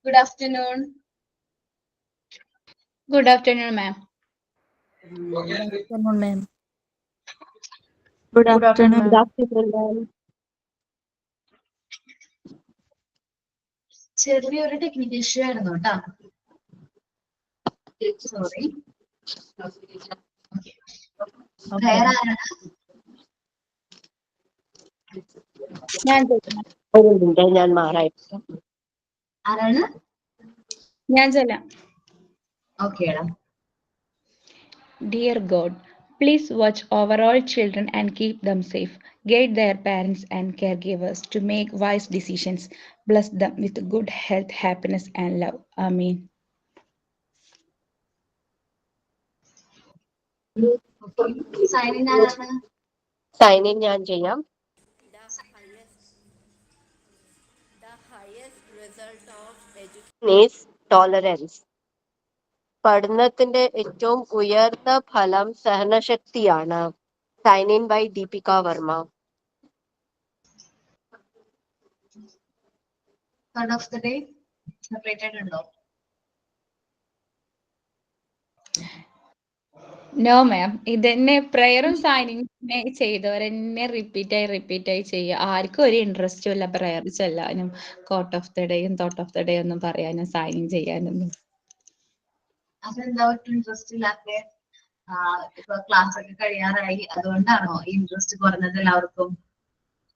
Good afternoon. Good afternoon, ma'am. Good afternoon, ma'am. Good afternoon. Good afternoon, ma'am. ചെറിയൊരു technical issue ആയിരുന്നു കേട്ടോ. Sorry. വേറെ ആരാണ്? ഒരു മിനിറ്റ് ഞാൻ മാറായിട്ട്. ആരാണ്? ഞാൻ ചൊല്ലാം. ഓക്കേടാ. Dear God, please watch over all children and keep them safe. Guide their parents and caregivers to make wise decisions. Bless them with good health, happiness, and love. Amen. Signing ആരാണ്? Sign in ഞാൻ ചെയ്യാം. The highest result of education is tolerance. പഠനത്തിന്റെ ഏറ്റവും ഉയർന്ന ഫലം സഹനശക്തിയാണ്. Sign in by Deepika Varma. Third of the day separated ഉണ്ടോ? No, ma'am. ഇതന്നെ പ്രയറും സൈനിങ് ചെയ്തവരെന്നെ റിപ്പീറ്റ് ആയി ചെയ്യുക. ആർക്കും ഒരു ഇൻട്രസ്റ്റും ഇല്ല പ്രയർ ചെല്ലാനും കോട്ട് ഓഫ് ദ ഡേയും തോട്ട് ഓഫ് ദ ഡേ ഒന്നും പറയാനും സൈനിങ് ചെയ്യാനൊന്നും. അതെന്താ ഒട്ടും ഇൻട്രസ്റ്റ് ഇല്ലാത്ത? ഇപ്പൊ ക്ലാസ് ഒക്കെ കഴിയാറായി, അതുകൊണ്ടാണോ ഈ ഇൻട്രസ്റ്റ് കുറഞ്ഞത് എല്ലാവർക്കും?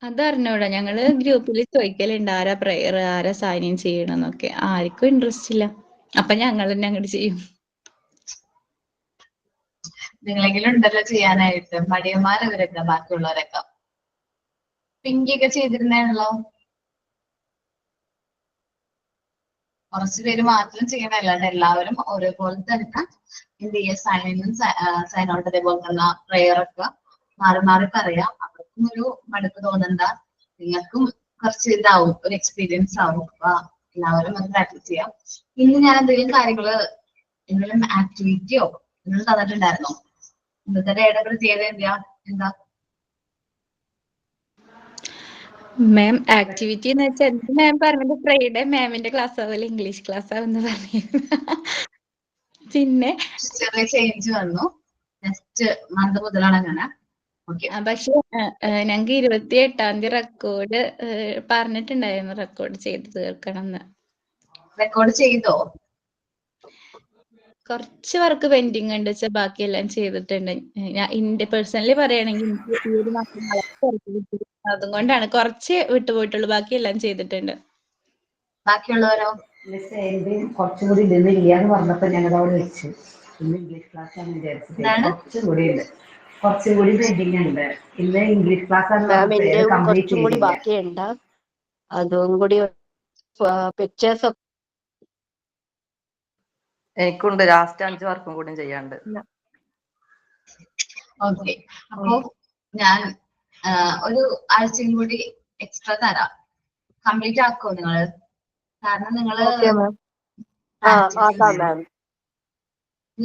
അതറിഞ്ഞൂടാ, ഞങ്ങള് ഗ്രൂപ്പിൽ ചോദിക്കലുണ്ട് ആരാ പ്രയർ ആരാ സൈനിങ് ചെയ്യണമെന്നൊക്കെ. ആർക്കും ഇൻട്രസ്റ്റ് ഇല്ല. അപ്പൊ ഞങ്ങൾ തന്നെ അങ്ങോട്ട് ചെയ്യും. നിങ്ങളെങ്കിലും ഉണ്ടല്ലോ ചെയ്യാനായിട്ട്. മടിയന്മാരവരൊക്കെ ബാക്കിയുള്ളവരൊക്കെ. പിങ്കിയൊക്കെ ചെയ്തിരുന്നേണല്ലോ. കുറച്ചു പേര് മാത്രം ചെയ്യണം, അല്ലാണ്ട് എല്ലാവരും ഒരേപോലെ തന്നെ എന്ത് ചെയ്യുക, സൈൻ ഔട്ട് അതേപോലെ തന്നെ പ്രെയർ ഒക്കെ മാറി മാറി പറയാം. അവർക്കും ഒരു മടുപ്പ് തോന്നണ്ട, നിങ്ങൾക്കും കുറച്ച് ഇതാവും, ഒരു എക്സ്പീരിയൻസ് ആവും. അപ്പൊ എല്ലാവരും അത് പ്രാക്ടീസ് ചെയ്യാം. ഇന്ന് ഞാൻ എന്തെങ്കിലും കാര്യങ്ങള്, എന്തെങ്കിലും ആക്ടിവിറ്റിയോ നിങ്ങൾ തന്നിട്ടുണ്ടായിരുന്നോ? ഇന്നത്തെ ഡേയുടെ പ്രത്യേകത എന്താ? മാം ആക്ടിവിറ്റി എന്ന് വെച്ചാൽ എന്ത് മാം പറഞ്ഞത്? ഫ്രൈഡേ മാമിന്റെ ക്ലാസ് ആവില്ല, ഇംഗ്ലീഷ് ക്ലാസ് ആവുന്ന പറഞ്ഞു. പിന്നെ ചെറിയ ചേഞ്ച് വന്നു, നെക്സ്റ്റ് മന്ത് മുതലാണ് അങ്ങനെ. പക്ഷെ ഞങ്ങക്ക് 28-ാം തീയതി റെക്കോർഡ് പറഞ്ഞിട്ടുണ്ടായിരുന്നു, റെക്കോർഡ് ചെയ്ത് തീർക്കണം എന്ന്. റെക്കോർഡ് ചെയ്തോ? കുറച്ച് വർക്ക് പെൻഡിങ് ഉണ്ട് വെച്ചാൽ ബാക്കിയെല്ലാം ചെയ്തിട്ടുണ്ട്. ഞാൻ എന്റെ പേഴ്സണലി പറയുകയാണെങ്കിൽ എനിക്ക് ഈ ഒരു മാസം വളരെ തിരക്ക് കിട്ടി. അതുകൊണ്ടാണ് കുറച്ച് വിട്ടുപോയിട്ടുള്ളൂ, ബാക്കിയെല്ലാം ചെയ്തിട്ടുണ്ട്. ബാക്കിയുള്ളവരോ? കുറച്ചും കൂടി ഇല്ലെന്ന് പറഞ്ഞപ്പോ ഞങ്ങൾ അവിടെ വെച്ചു. ഇന്ന് ഇംഗ്ലീഷ് ക്ലാസ് ആണ് വിചാരിച്ചത്. കുറച്ചും കൂടി പെൻഡിങ് ഉണ്ട്. ഇന്ന് ഇംഗ്ലീഷ് ക്ലാസ് മാം എന്റെ കംപ്ലീറ്റ് കുറച്ചും കൂടി ചെയ്തില്ല. ബാക്കിയുണ്ട്. അതും കൂടി പിക്ചേഴ്സ് ഒക്കെ എനിക്കുണ്ട്. ലാസ്റ്റ് 5 വർക്കും കൂടി ചെയ്യാണ്ട്. ഓക്കെ, അപ്പോ ഞാൻ ഒരു ആഴ്ചയും കൂടി എക്സ്ട്രാ തരാം. കംപ്ലീറ്റ് ആക്കോ നിങ്ങള്? കാരണം നിങ്ങള്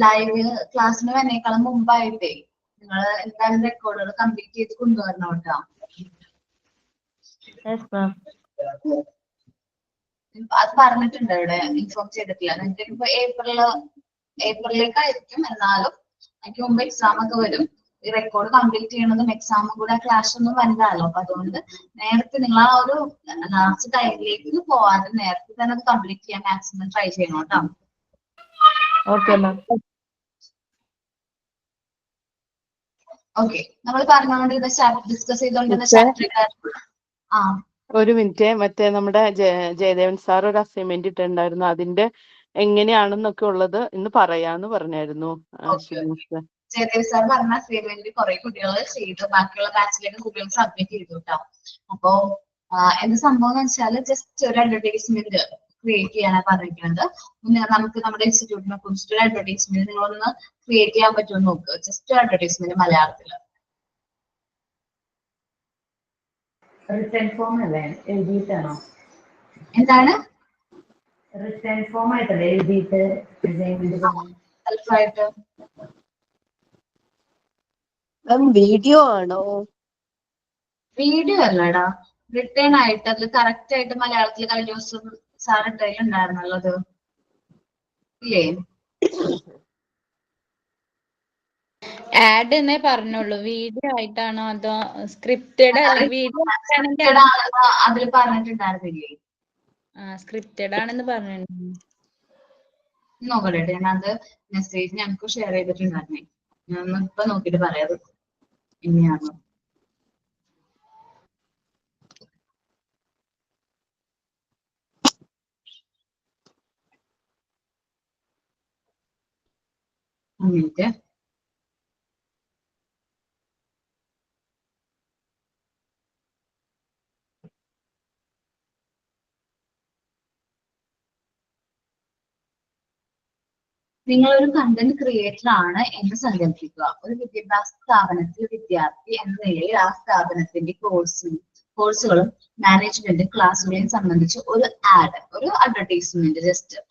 ലൈവ് ക്ലാസ്സിന് വന്നേക്കാളും മുമ്പായിട്ടേ നിങ്ങൾ എന്തായാലും റെക്കോർഡുകൾ കംപ്ലീറ്റ് ചെയ്ത് കൊണ്ടുവരണം കേട്ടോ. അത് പറഞ്ഞിട്ടുണ്ട് ഇവിടെ, ഇൻഫോം ചെയ്തിട്ടില്ല. നിങ്ങൾക്ക് ഇപ്പൊ ഏപ്രിലേക്കായിരിക്കും, എന്നാലും എനിക്ക് മുമ്പ് എക്സാം ഒക്കെ വരും. ഈ റെക്കോർഡ് കംപ്ലീറ്റ് ചെയ്യണതും എക്സാമും കൂടെ ക്ലാഷ് ഒന്നും വലുതാണല്ലോ. അപ്പൊ അതുകൊണ്ട് നേരത്തെ നിങ്ങൾ ആ ഒരു ലാസ്റ്റ് ടൈമിലേക്ക് പോവാതെ നേരത്തെ തന്നെ അത് കംപ്ലീറ്റ് ചെയ്യാൻ മാക്സിമം ട്രൈ ചെയ്യണം കേട്ടോ. Okay ma'am. ഓക്കെ, നമ്മൾ പറഞ്ഞുകൊണ്ടിരുന്ന ഡിസ്കസ് ചെയ്തോണ്ടിരുന്ന ചാപ്റ്റർ. ഒരു മിനിറ്റ്, മറ്റേ നമ്മുടെ ജയദേവൻ സാർ ഒരു അസൈൻമെന്റ് ഇട്ടുണ്ടായിരുന്നു, അതിന്റെ എങ്ങനെയാണെന്നൊക്കെ ഉള്ളത് ഇന്ന് പറയാന്ന് പറഞ്ഞായിരുന്നു. ജയദേവ് സാർ പറഞ്ഞ അസൈൻമെന്റ് കുറെ കുട്ടികൾ ചെയ്തു, ബാക്കിയുള്ള ബാച്ചിലേക്ക് കുട്ടികൾ സബ്മിറ്റ് ചെയ്തു കേട്ടോ. അപ്പോ എന്ത് സംഭവം എന്ന് വെച്ചാല് ജസ്റ്റ് ഒരു അഡ്വർടൈസ്മെന്റ് ക്രിയേറ്റ് ചെയ്യാനാണ് പറഞ്ഞിരിക്കുന്നത്. നമുക്ക് നമ്മുടെ ഇൻസ്റ്റിറ്റ്യൂട്ടിനെ കുറിച്ചിട്ട് ഒരു അഡ്വർടൈസ്മെന്റ് നിങ്ങളൊന്ന് ക്രിയേറ്റ് ചെയ്യാൻ പറ്റുമോ നോക്ക്. ജസ്റ്റ് ഒരു അഡ്വർടൈസ്മെന്റ് മലയാളത്തില്. റിട്ടേൺ ഫോം അല്ലേ എഴുതിയിട്ടാണോ? എന്താണ്? റിട്ടേൺ ഫോം ആയിട്ടല്ലേ എഴുതിയിട്ട് സെൽഫായിട്ട്? വീഡിയോ ആണോ? വീഡിയോ അല്ലടാ, റിട്ടേൺ ആയിട്ട് അതിൽ കറക്റ്റ് ആയിട്ട് മലയാളത്തിൽ കഴിഞ്ഞ ദിവസം സാറിന്റെ ഉണ്ടായിരുന്നല്ലോ അത് ഇല്ലേ? ആഡ് എന്നേ പറഞ്ഞുള്ളൂ. വീഡിയോ ആയിട്ടാണോ അതോ സ്ക്രിപ്റ്റഡ് അല്ലെങ്കിൽ വീഡിയോ ആണെങ്കിൽ അതിൽ പറഞ്ഞിട്ടുണ്ടായിരുന്നില്ലേ? സ്ക്രിപ്റ്റഡ് ആണെന്ന് പറഞ്ഞിട്ടുണ്ട്. നോക്കട്ടെ, ഞാനത് മെസ്സേജ് ഞങ്ങൾക്ക് ഷെയർ ചെയ്തിട്ടുണ്ടായിരുന്നേ. ഞാൻ ഇപ്പൊ നോക്കിട്ട് പറയാത് എങ്ങനെയാണോ. മിനിറ്റ്. നിങ്ങളൊരു കണ്ടന്റ് ക്രിയേറ്റർ ആണ് എന്ന് സങ്കല്പിക്കുക. ഒരു വിദ്യാഭ്യാസ സ്ഥാപനത്തിൽ വിദ്യാർത്ഥി എന്ന നിലയിൽ ആ സ്ഥാപനത്തിന്റെ കോഴ്സുകളും മാനേജ്മെന്റ് ക്ലാസ്സുകളെയും സംബന്ധിച്ച് ഒരു ആഡ്, ഒരു അഡ്വർടൈസ്മെന്റ് ജസ്റ്റ്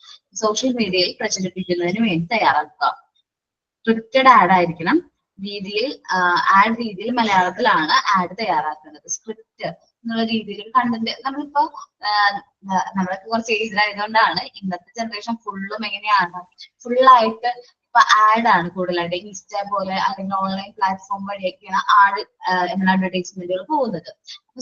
സോഷ്യൽ മീഡിയയിൽ പ്രചരിപ്പിക്കുന്നതിന് വേണ്ടി തയ്യാറാക്കുക. സ്ക്രിപ്റ്റഡ് ആഡ് ആയിരിക്കണം. ആഡ് രീതിയിൽ മലയാളത്തിലാണ് ആഡ് തയ്യാറാക്കുന്നത്. സ്ക്രിപ്റ്റ് എന്നുള്ള രീതിയിൽ കണ്ടന്റ് നമ്മളിപ്പോ നമ്മളൊക്കെ കുറച്ച് ഏജ്ഡ് ആയതുകൊണ്ടാണ് ഇന്നത്തെ ജനറേഷൻ ഫുള്ളും എങ്ങനെയാണ് ഫുള്ളായിട്ട് ഇപ്പൊ ആഡ് ആണ് കൂടുതലായിട്ട്. ഇൻസ്റ്റ പോലെ അല്ലെങ്കിൽ ഓൺലൈൻ പ്ലാറ്റ്ഫോം വഴിയൊക്കെയാണ് എങ്ങനെ അഡ്വർടൈസ്മെന്റുകൾ പോകുന്നത്.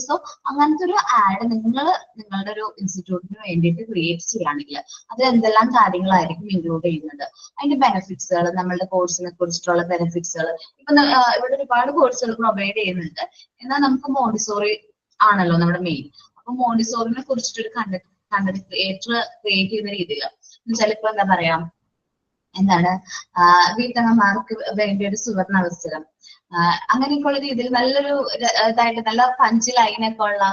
സോ അങ്ങനത്തെ ഒരു ആഡ് നിങ്ങളുടെ ഒരു ഇൻസ്റ്റിറ്റ്യൂട്ടിന് വേണ്ടിയിട്ട് ക്രിയേറ്റ് ചെയ്യുകയാണെങ്കിൽ അത് എന്തെല്ലാം കാര്യങ്ങളായിരിക്കും ഇൻക്ലൂഡ് ചെയ്യുന്നത്, അതിന്റെ ബെനിഫിറ്റ്സുകൾ, നമ്മളുടെ കോഴ്സിനെ കുറിച്ചിട്ടുള്ള ബെനിഫിറ്റ്സുകൾ. ഇപ്പൊ ഇവിടെ ഒരുപാട് കോഴ്സുകൾ പ്രൊവൈഡ് ചെയ്യുന്നുണ്ട്. എന്നാൽ നമുക്ക് മോണ്ടിസോറി ആണല്ലോ നമ്മുടെ മെയിൻ. അപ്പൊ മോണ്ടിസോറിനെ കുറിച്ചിട്ടൊരു കണ്ടന്റ് ക്രിയേറ്റർ ക്രിയേറ്റ് ചെയ്യുന്ന രീതിയിൽ എന്നുവെച്ചാൽ ഇപ്പൊ എന്താ പറയാ, എന്താണ് വീട്ടമ്മമാർക്ക് വേണ്ടി ഒരു സുവർണ അവസരം, അങ്ങനെയൊക്കെയുള്ള രീതിയിൽ നല്ലൊരു ഇതായിട്ട് നല്ല പഞ്ച് ലൈനൊക്കെ ഉള്ള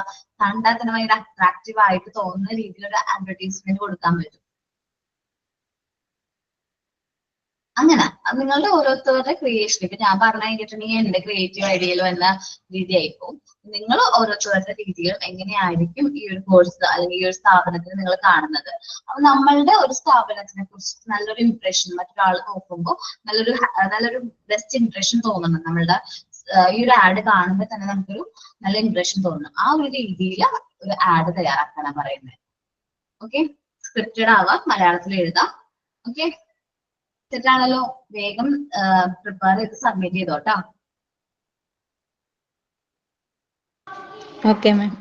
കണ്ടാൽ തന്നെ ഭയങ്കര അട്രാക്റ്റീവ് ആയിട്ട് തോന്നുന്ന രീതിയിലൊരു അഡ്വർടൈസ്മെന്റ് കൊടുക്കാൻ പറ്റും. അങ്ങനെ നിങ്ങളുടെ ഓരോരുത്തരുടെ ക്രിയേഷൻ, ഇപ്പൊ ഞാൻ പറഞ്ഞു കഴിഞ്ഞിട്ടുണ്ടെങ്കിൽ എന്റെ ക്രിയേറ്റീവ് ഐഡിയയിൽ വന്ന രീതിയായിരിക്കും. നിങ്ങൾ ഓരോരുത്തരുടെ രീതിയിലും എങ്ങനെയായിരിക്കും ഈ ഒരു കോഴ്സ് അല്ലെങ്കിൽ ഈ ഒരു സ്ഥാപനത്തിന് നിങ്ങൾ കാണുന്നത്. അപ്പൊ നമ്മളുടെ ഒരു സ്ഥാപനത്തിനെ കുറിച്ച് നല്ലൊരു ഇംപ്രഷൻ മറ്റൊരാൾ നോക്കുമ്പോൾ നല്ലൊരു ബെസ്റ്റ് ഇംപ്രഷൻ തോന്നണം. നമ്മളുടെ ഈ ഒരു ആഡ് കാണുമ്പോൾ തന്നെ നമുക്കൊരു നല്ല ഇംപ്രഷൻ തോന്നണം. ആ ഒരു രീതിയിൽ ഒരു ആഡ് തയ്യാറാക്കാനാണ് പറയുന്നത്. ഓക്കെ, സ്ക്രിപ്റ്റഡ് ആവാം, മലയാളത്തിൽ എഴുതാം. ഓക്കെ, തെറ്റാണല്ലോ, വേഗം പ്രിപ്പയർ ചെയ്ത് സബ്മിറ്റ് ചെയ്തോട്ടോ. Okay ma'am.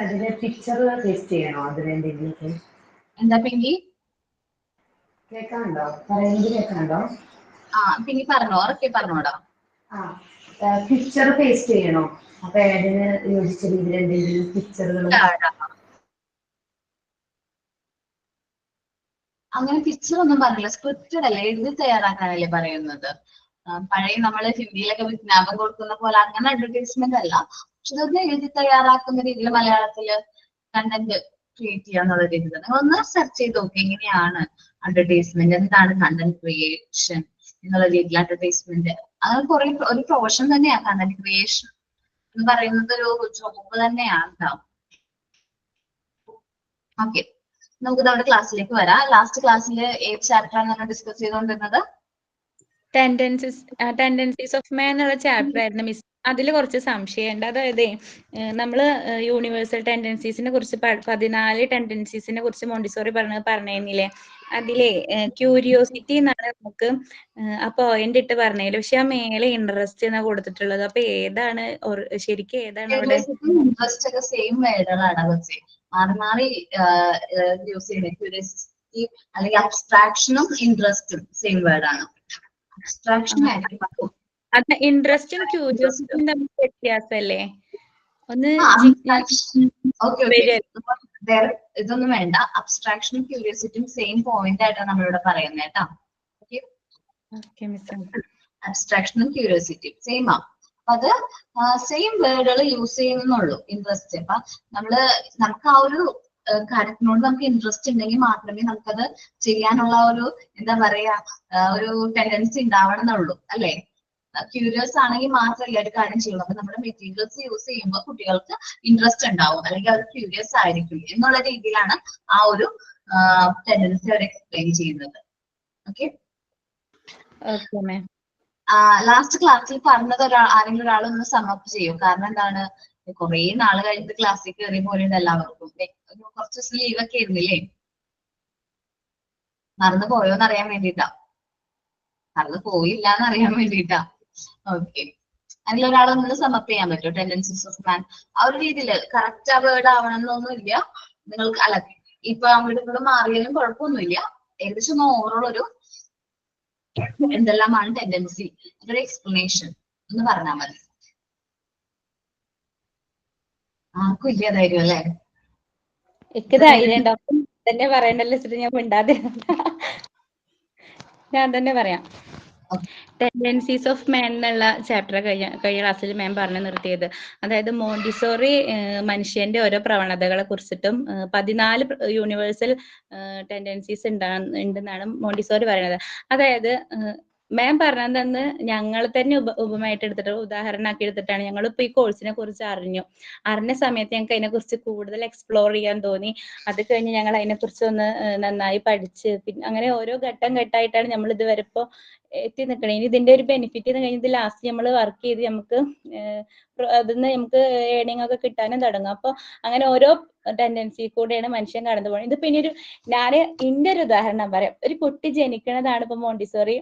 അതിലെ പിക്ചർ പേസ്റ്റ് ചെയ്യണോ? അതിലെന്തെങ്കിലും എന്താ പിങ്കി കേൾക്കാനുണ്ടോ? പറയുന്നത് കേൾക്കാനുണ്ടോ? പിങ്കി പറഞ്ഞോ, ഉറക്കെ പറഞ്ഞോടാ. പിക്ചർ പേസ്റ്റ് ചെയ്യണോ? അപ്പൊ ഏതിന് യോജിച്ച രീതിയിൽ എന്തെങ്കിലും പിക്ചറുകൾ? അങ്ങനെ പിക്ചർ ഒന്നും പറഞ്ഞില്ല, സ്ക്രിപ്റ്റഡ് അല്ലേ, എഴുതി തയ്യാറാക്കാനല്ലേ പറയുന്നത്. പഴയ നമ്മള് ഹിന്ദിയിലൊക്കെ വിജ്ഞാപനം കൊടുക്കുന്ന പോലെ അങ്ങനെ അഡ്വർടൈസ്മെന്റ് അല്ല. പക്ഷെ ഇതൊന്ന് എഴുതി തയ്യാറാക്കുന്ന രീതിയിൽ മലയാളത്തില് കണ്ടന്റ് ക്രിയേറ്റ് ചെയ്യാന്നുള്ള രീതിയിൽ നിങ്ങളൊന്ന് സെർച്ച് ചെയ്ത് നോക്കി എങ്ങനെയാണ് അഡ്വർടൈസ്മെന്റ്, എന്താണ് കണ്ടന്റ് ക്രിയേഷൻ എന്നുള്ള രീതിയിൽ അഡ്വർടൈസ്മെന്റ്. അത് കുറെ ഒരു പ്രൊഫഷൻ തന്നെയാണ് കണ്ടന്റ് ക്രിയേഷൻ എന്ന് പറയുന്നത്, ഒരു ജോബ് തന്നെയാണ്. ഓക്കെ, നമുക്ക് നമ്മുടെ ക്ലാസ്സിലേക്ക് വരാം. ലാസ്റ്റ് ക്ലാസ്സിൽ ഏത് ചാപ്റ്ററാണ് നമ്മൾ ഡിസ്കസ് ചെയ്തുകൊണ്ടിരുന്നത്? ടെൻഡൻസീസ് ഓഫ് മാൻ എന്നുള്ള ചാപ്റ്റർ ആയിരുന്നു മിസ്. അതിൽ കുറച്ച് സംശയമുണ്ട്. അതായത് നമ്മള് യൂണിവേഴ്സൽ ടെൻഡൻസീസിനെ കുറിച്ച് 14 ടെൻഡൻസീസിനെ കുറിച്ച് മോണ്ടിസോറി പറഞ്ഞില്ലേ, അതിലെ ക്യൂരിയോസിറ്റി എന്നാണ് നമുക്ക് ആ പോയിന്റ് ഇട്ട് പറഞ്ഞതിൽ. പക്ഷെ ആ മേലെ ഇൻട്രസ്റ്റ് എന്നാ കൊടുത്തിട്ടുള്ളത്. അപ്പൊ ഏതാണ് ശരിക്കും ഏതാണ് അവിടെ? ഇൻട്രസ്റ്റ് ഒക്കെ സെയിം വേർഡുകളാണ് വെച്ചേ, മാറി യൂസ് ചെയ്യുന്നത്. ക്യൂരിയോസിറ്റി അല്ലെങ്കിൽ അബ്സ്ട്രാക്ഷനും ഇൻട്രസ്റ്റും സെയിം വേർഡാണ്. അബ്സ്ട്രാക്ഷൻ ആയിരിക്കും. അത് ഇൻട്രസ്റ്റും ക്യൂരിയോസിറ്റിയും തമ്മിൽ വ്യത്യാസമല്ലേ? ഒന്ന് ഇതൊന്നും വേണ്ട, അബ്സ്ട്രാക്ഷനും ക്യൂരിയോസിറ്റിയും സെയിം പോയിന്റ് ആയിട്ടാണ് നമ്മളിവിടെ പറയുന്നത് കേട്ടോ. അബ്സ്ട്രാക്ഷനും ക്യൂരിയോസിറ്റിയും സെയിം ആണ്. അപ്പൊ അത് സെയിം വേർഡുകൾ യൂസ് ചെയ്യുന്നുള്ളൂ. ഇൻട്രസ്റ്റ് അപ്പൊ നമുക്ക് ആ ഒരു കാര്യത്തിനോട് നമുക്ക് ഇൻട്രസ്റ്റ് ഉണ്ടെങ്കിൽ മാത്രമേ നമുക്കത് ചെയ്യാനുള്ള ഒരു എന്താ പറയാ ഒരു ടെൻഡൻസി ഉണ്ടാവണം എന്നുള്ളൂ അല്ലെ. ക്യൂരിയസ് ആണെങ്കിൽ മാത്രമല്ല ഒരു കാര്യം ചെയ്യുള്ളൂ. അപ്പൊ നമ്മുടെ മെറ്റീരിയൽസ് യൂസ് ചെയ്യുമ്പോൾ കുട്ടികൾക്ക് ഇൻട്രസ്റ്റ് ഉണ്ടാവും അല്ലെങ്കിൽ അവർ ക്യൂരിയസ് ആയിരിക്കും എന്നുള്ള രീതിയിലാണ് ആ ഒരു ടെൻഡൻസി അവർ എക്സ്പ്ലെയിൻ ചെയ്യുന്നത്. ഓക്കെ. ലാസ്റ്റ് ക്ലാസ്സിൽ പറഞ്ഞത് ആരെങ്കിലും ഒരാളൊന്ന് സമപ്പ് ചെയ്യും. കാരണം എന്താണ്, കുറെ നാള് കഴിഞ്ഞിട്ട് ക്ലാസ്സിൽ കയറി പോലെയുണ്ട് എല്ലാവർക്കും. കുറച്ച് ദിവസം ലീവൊക്കെ ആയിരുന്നില്ലേ, മറന്നു പോയോന്ന് അറിയാൻ വേണ്ടിട്ടാ, മറന്നു പോയില്ല എന്ന് അറിയാൻ വേണ്ടിട്ടാ. ഓക്കെ, അതിൽ ഒരാളൊന്ന് സമപ്പ് ചെയ്യാൻ പറ്റും. ടെൻഡൻസീസ് ഓഫ് മാൻ ആ ഒരു രീതിയിൽ കറക്റ്റ് ആ വേർഡ് ആവണമെന്നൊന്നും ഇല്ല. നിങ്ങൾക്ക് അല്ല ഇപ്പൊ അങ്ങോട്ട് ഇങ്ങോട്ട് മാറിയാലും കുഴപ്പമൊന്നുമില്ല. ഏകദേശം ഓവറോൾ ഒരു എന്തെല്ലാമാണ് ടെൻഡൻസി, അതൊരു എക്സ്പ്ലനേഷൻ എന്ന് പറഞ്ഞാൽ മതി. ആർക്കും ഇല്ല ധൈര്യം അല്ലേ? എനിക്ക് ധൈര്യം ഉണ്ടാവും തന്നെ പറയണ്ടല്ലോ വെച്ചിട്ട് ഞാൻ മിണ്ടാതെ ഞാൻ തന്നെ പറയാം. ടെൻഡൻസീസ് ഓഫ് മാൻ എന്നുള്ള ചാപ്റ്റർ കഴിഞ്ഞ ക്ലാസ്സിൽ മാം പറഞ്ഞു നിർത്തിയത്. അതായത് മോണ്ടിസോറി മനുഷ്യന്റെ ഓരോ പ്രവണതകളെ കുറിച്ചിട്ടും 14 യൂണിവേഴ്സൽ ടെൻഡൻസീസ് ഉണ്ടെന്നാണ് മോണ്ടിസോറി പറയുന്നത്. അതായത് മാം പറഞ്ഞതെന്ന് ഞങ്ങൾ തന്നെ ഉപമയായിട്ട് എടുത്തിട്ട് ഉദാഹരണമാക്കി എടുത്തിട്ടാണ്. ഞങ്ങളിപ്പോ ഈ കോഴ്സിനെ കുറിച്ച് അറിഞ്ഞ സമയത്ത് ഞങ്ങൾക്ക് അതിനെ കുറിച്ച് കൂടുതൽ എക്സ്പ്ലോർ ചെയ്യാൻ തോന്നി. അത് കഴിഞ്ഞ് ഞങ്ങൾ അതിനെ കുറിച്ച് ഒന്ന് നന്നായി പഠിച്ച് പിന്നെ അങ്ങനെ ഓരോ ഘട്ടമായിട്ടാണ് നമ്മൾ ഇതുവരെ ഇപ്പോ എത്തി നിൽക്കണേ. ഇനി ഇതിന്റെ ഒരു ബെനിഫിറ്റ് എന്ന് കഴിഞ്ഞത് ലാസ്റ്റ് നമ്മൾ വർക്ക് ചെയ്ത് നമുക്ക് അതിന്ന് നമുക്ക് ഏണിംഗ് ഒക്കെ കിട്ടാനും തുടങ്ങും. അപ്പൊ അങ്ങനെ ഓരോ ടെൻഡൻസി കൂടെയാണ് മനുഷ്യൻ കടന്നു പോകുന്നത്. ഇതിപ്പോ ഇനി ഞാന് ഇന്റെ ഒരു ഉദാഹരണം പറയാം. ഒരു കുട്ടി ജനിക്കണതാണ് ഇപ്പൊ മോണ്ടിസോറി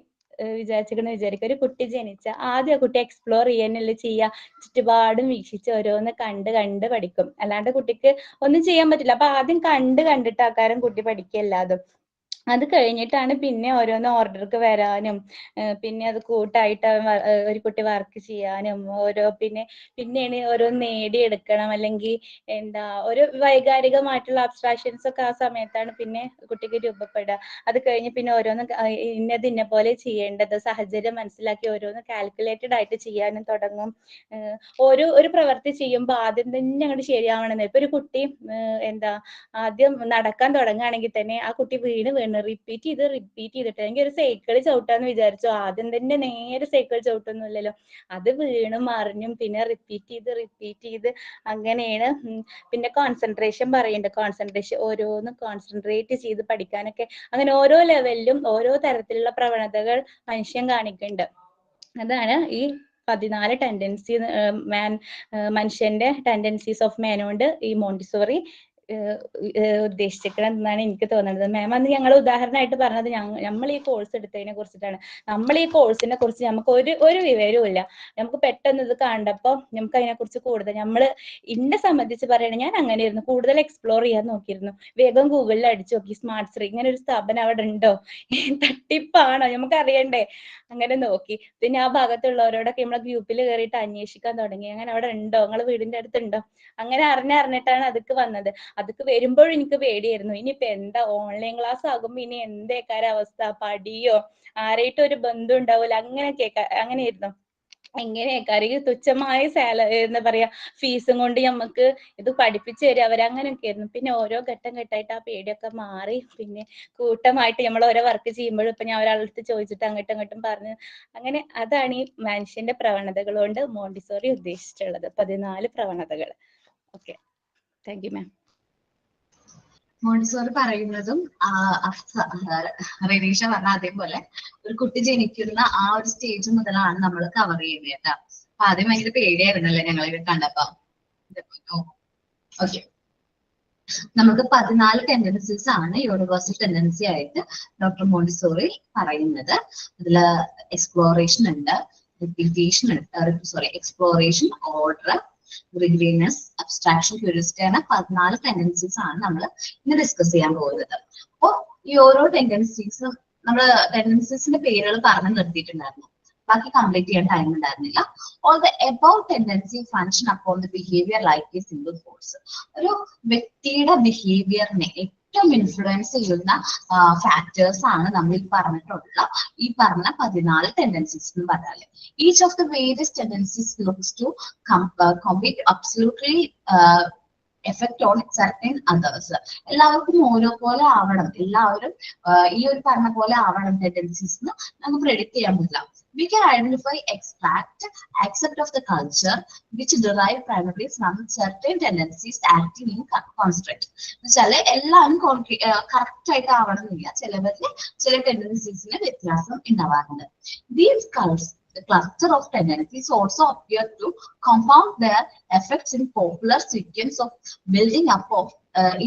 വിചാരിക്കുക. ഒരു കുട്ടി ജനിച്ച ആദ്യം ആ കുട്ടി എക്സ്പ്ലോർ ചെയ്യാനല്ലേ ചെയ്യുക, ചുറ്റുപാടും വീക്ഷിച്ച് ഓരോന്ന് കണ്ട് പഠിക്കും. അല്ലാണ്ട് കുട്ടിക്ക് ഒന്നും ചെയ്യാൻ പറ്റില്ല. അപ്പൊ ആദ്യം കണ്ടിട്ട് ആക്കാരം കുട്ടി പഠിക്കല്ലാതും. അത് കഴിഞ്ഞിട്ടാണ് പിന്നെ ഓരോന്ന് ഓർഡർക്ക് വരാനും പിന്നെ അത് കൂട്ടായിട്ട് ഒരു കുട്ടി വർക്ക് ചെയ്യാനും പിന്നെയാണ് ഓരോന്ന് നേടിയെടുക്കണം. അല്ലെങ്കിൽ ഒരു വൈകാരികമായിട്ടുള്ള അബ്സ്ട്രാക്ഷൻസ് ഒക്കെ ആ സമയത്താണ് പിന്നെ കുട്ടിക്ക് രൂപപ്പെടുക. അത് കഴിഞ്ഞ് പിന്നെ ഓരോന്ന് ഇന്ന പോലെ ചെയ്യേണ്ടത് സാഹചര്യം മനസ്സിലാക്കി ഓരോന്ന് കാൽക്കുലേറ്റഡ് ആയിട്ട് ചെയ്യാനും തുടങ്ങും. ഒരു പ്രവൃത്തി ചെയ്യുമ്പോൾ ആദ്യം തന്നെ അങ്ങോട്ട് ശരിയാവണമെന്ന്. ഇപ്പൊ ഒരു കുട്ടി ആദ്യം നടക്കാൻ തുടങ്ങുകയാണെങ്കിൽ തന്നെ ആ കുട്ടി വീണ് റിപ്പീറ്റ് ചെയ്തിട്ട് എനിക്ക് ഒരു സൈക്കിൾ ചവിട്ടാന്ന് വിചാരിച്ചു, ആദ്യം തന്നെ നേരെ സൈക്കിൾ ചവിട്ടൊന്നുമില്ലല്ലോ. അത് വീണും മറിഞ്ഞും പിന്നെ റിപ്പീറ്റ് ചെയ്ത് അങ്ങനെയാണ്. പിന്നെ കോൺസെൻട്രേഷൻ പറയുന്നുണ്ട്. ഓരോന്ന് കോൺസെൻട്രേറ്റ് ചെയ്ത് പഠിക്കാനൊക്കെ അങ്ങനെ ഓരോ ലെവലിലും ഓരോ തരത്തിലുള്ള പ്രവണതകൾ മനുഷ്യൻ കാണിക്കുന്നുണ്ട്. അതാണ് ഈ 14 ടെൻഡൻസി മനുഷ്യന്റെ ടെൻഡൻസീസ് ഓഫ് മാൻ കൊണ്ട് ഈ മോണ്ടിസോറി ഉദ്ദേശിക്കണം എന്നാണ് എനിക്ക് തോന്നുന്നത്. മാം അന്ന് ഞങ്ങൾ ഉദാഹരണമായിട്ട് പറഞ്ഞത് നമ്മൾ ഈ കോഴ്സ് എടുത്തതിനെ കുറിച്ചിട്ടാണ്. നമ്മൾ ഈ കോഴ്സിനെ കുറിച്ച് നമുക്ക് ഒരു വിവരവും ഇല്ല. നമുക്ക് പെട്ടെന്ന് ഇത് കണ്ടപ്പോ നമുക്ക് അതിനെ കുറിച്ച് കൂടുതൽ എന്നെ സംബന്ധിച്ച് പറയണേ, ഞാൻ അങ്ങനെയായിരുന്നു, കൂടുതൽ എക്സ്പ്ലോർ ചെയ്യാൻ നോക്കിയിരുന്നു. വേഗം ഗൂഗിളിൽ അടിച്ചു നോക്കി സ്മാർട്ട് ശ്രീ ഇങ്ങനെ ഒരു സ്ഥാപനം അവിടെ ഉണ്ടോ, തട്ടിപ്പാണോ നമുക്ക് അറിയണ്ടേ, അങ്ങനെ നോക്കി. പിന്നെ ആ ഭാഗത്തുള്ളവരോടൊക്കെ നമ്മളെ ഗ്രൂപ്പിൽ കയറിയിട്ട് അന്വേഷിക്കാൻ തുടങ്ങി. അങ്ങനെ അവിടെ ഉണ്ടോ, നിങ്ങളെ വീടിന്റെ അടുത്തുണ്ടോ, അങ്ങനെ അറിഞ്ഞിട്ടാണ് അതൊക്കെ വന്നത്. അതൊക്കെ വരുമ്പോഴും എനിക്ക് പേടിയായിരുന്നു. ഇനിയിപ്പോ എന്താ ഓൺലൈൻ ക്ലാസ് ആകുമ്പോ ഇനി എന്തേക്കാര അവസ്ഥ, പഠിയോ ആരായിട്ടും ഒരു ബന്ധം ഉണ്ടാവൂല, അങ്ങനെയായിരുന്നു. എങ്ങനെയൊക്കെ തുച്ഛമായ എന്താ പറയാ ഫീസും കൊണ്ട് നമുക്ക് ഇത് പഠിപ്പിച്ചു തരും അവരങ്ങനെയൊക്കെ ആയിരുന്നു. പിന്നെ ഓരോ ഘട്ടമായിട്ട് ആ പേടിയൊക്കെ മാറി പിന്നെ കൂട്ടമായിട്ട് നമ്മൾ ഓരോ വർക്ക് ചെയ്യുമ്പോഴും ഇപ്പൊ ഞാൻ ഒരാളടുത്ത് ചോദിച്ചിട്ട് അങ്ങോട്ടും പറഞ്ഞു. അങ്ങനെ അതാണ് ഈ മനുഷ്യന്റെ പ്രവണതകൾ കൊണ്ട് മോണ്ടിസോറി ഉദ്ദേശിച്ചിട്ടുള്ളത്. 14 പ്രവണതകൾ. Okay, thank you ma'am. Montessori പറയുന്നതും റെനീഷ പറഞ്ഞ അതേപോലെ ഒരു കുട്ടി ജനിക്കുന്ന ആ ഒരു സ്റ്റേജ് മുതലാണ് നമ്മൾ കവർ ചെയ്യുന്നത് കേട്ടോ. അപ്പൊ ആദ്യം ഭയങ്കര പേടിയായിരുന്നല്ലേ ഞങ്ങളിത് കണ്ടപ്പോ. ഓക്കെ, നമുക്ക് 14 ടെൻഡൻസീസ് ആണ് യൂണിവേഴ്സൽ ടെൻഡൻസി ആയിട്ട് ഡോക്ടർ മോണ്ടിസോറി പറയുന്നത്. അതില് എക്സ്പ്ലോറേഷൻ ഉണ്ട്, റിപ്പീറ്റേഷൻ ഉണ്ട്, എക്സ്പ്ലോറേഷൻ, ഓർഡർ, റിഗ്രീനസ്, അബ്സ്ട്രാക്ഷൻ, ക്യൂരിയോസിറ്റി ആണ് 14 ടെൻഡൻസീസ് ആണ് നമ്മൾ ഇന്ന് ഡിസ്കസ് ചെയ്യാൻ പോകുന്നത്. അപ്പൊ ഈ ഓരോ ടെൻഡൻസീസും ടെൻഡൻസീസിന്റെ പേരുകൾ പറഞ്ഞു നിർത്തിയിട്ടുണ്ടായിരുന്നു. ബാക്കി കംപ്ലീറ്റ് ചെയ്യാൻ ടൈം ഉണ്ടായിരുന്നില്ല. All the above tendency function upon the behaviour like A single force. ഒരു വ്യക്തിയുടെ ബിഹേവിയറിനെ ഏറ്റവും ഇൻഫ്ലുവൻസ് ചെയ്യുന്ന ഫാക്ടേഴ്സ് ആണ് നമ്മൾ ഈ പറഞ്ഞ 14 ടെൻഡൻസീസ് എന്ന് പറഞ്ഞാല്. Each of the various tendencies looks to compete absolutely effect on certain others. എല്ലാവർക്കും ഓരോ പോലെ ആവണം, എല്ലാവരും ഈ ഒരു പറഞ്ഞ പോലെ ആവണം ടെൻഡൻസീസ് നമുക്ക് പ്രെഡിക്റ്റ് ചെയ്യാൻ പറ്റില്ല. We can identify, extract, accept of the culture which derive primarily from certain tendencies acting in construct. എന്നുവെച്ചാല് എല്ലാവരും കറക്റ്റ് ആയിട്ട് ആവണമെന്നില്ല, ചില ടെൻഡൻസീസിന് വ്യത്യാസം ഉണ്ടാവാറുണ്ട്. These The cluster of tendencies also appear to compound their effects in popular sequence of building up of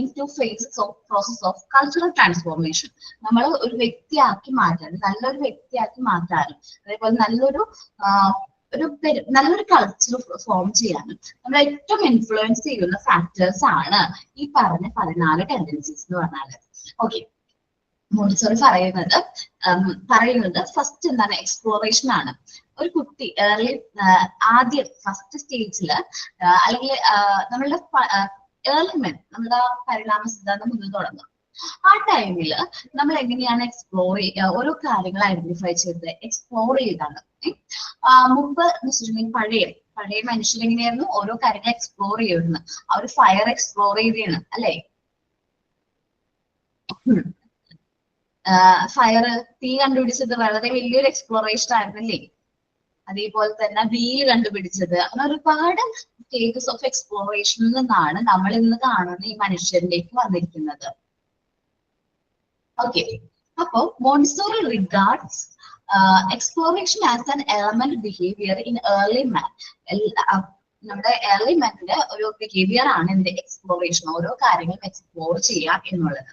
into phases of process of cultural transformation. നമ്മൾ ഒരു വ്യക്തിയാക്കി മാറ്റാനും നല്ലൊരു വ്യക്തിയാക്കി മാറ്റാനും അതേപോലെ നല്ലൊരു നല്ലൊരു കൾച്ചർ ഫോം ചെയ്യാനും നമ്മളെ ഏറ്റവും ഇൻഫ്ലുവൻസ് ചെയ്യുന്ന ഫാക്ടേഴ്സ് ആണ് ഈ പറഞ്ഞ 14 ടെൻഡൻസീസ് എന്ന് പറഞ്ഞാൽ. ഓക്കെ, മോണ്ടിസോറി പറയുന്നത് ഫസ്റ്റ് എന്താണ്, എക്സ്പ്ലോറേഷൻ ആണ്. ഒരു കുട്ടി ആദ്യം ഫസ്റ്റ് സ്റ്റേജിൽ അല്ലെങ്കിൽ നമ്മളുടെ നമ്മുടെ പരിണാമ സിദ്ധാന്തം മുന്നിൽ തുടങ്ങും. ആ ടൈമിൽ നമ്മൾ എങ്ങനെയാണ് എക്സ്പ്ലോർ ചെയ്യുക, ഓരോ കാര്യങ്ങൾ ഐഡന്റിഫൈ ചെയ്ത് എക്സ്പ്ലോർ ചെയ്താണ്. മുമ്പ് എന്ന് വെച്ചിട്ടുണ്ടെങ്കിൽ പഴയ മനുഷ്യരെങ്ങനെയായിരുന്നു ഓരോ കാര്യങ്ങൾ എക്സ്പ്ലോർ ചെയ്യുന്നത്, അവർ ഫയർ എക്സ്പ്ലോർ ചെയ്താണ് അല്ലെ. ഫയർ തീ കണ്ടുപിടിച്ചത് വളരെ വലിയൊരു എക്സ്പ്ലോറേഷൻ ആയിരുന്നല്ലേ. അതേപോലെ തന്നെ വീല് കണ്ടുപിടിച്ചത്, അങ്ങനെ ഒരുപാട് സ്റ്റേജസ് ഓഫ് എക്സ്പ്ലോറേഷനിൽ നിന്നാണ് നമ്മൾ ഇന്ന് കാണുന്ന ഈ മനുഷ്യരിലേക്ക് വന്നിരിക്കുന്നത്. ഓക്കെ, അപ്പോ Montessori regards exploration as an element behavior in early man. നമ്മുടെ early manന്റെ ഒരു ബിഹേവിയർ ആണ് എന്ത്, എക്സ്പ്ലോറേഷൻ, ഓരോ കാര്യങ്ങളും എക്സ്പ്ലോർ ചെയ്യാം എന്നുള്ളത്.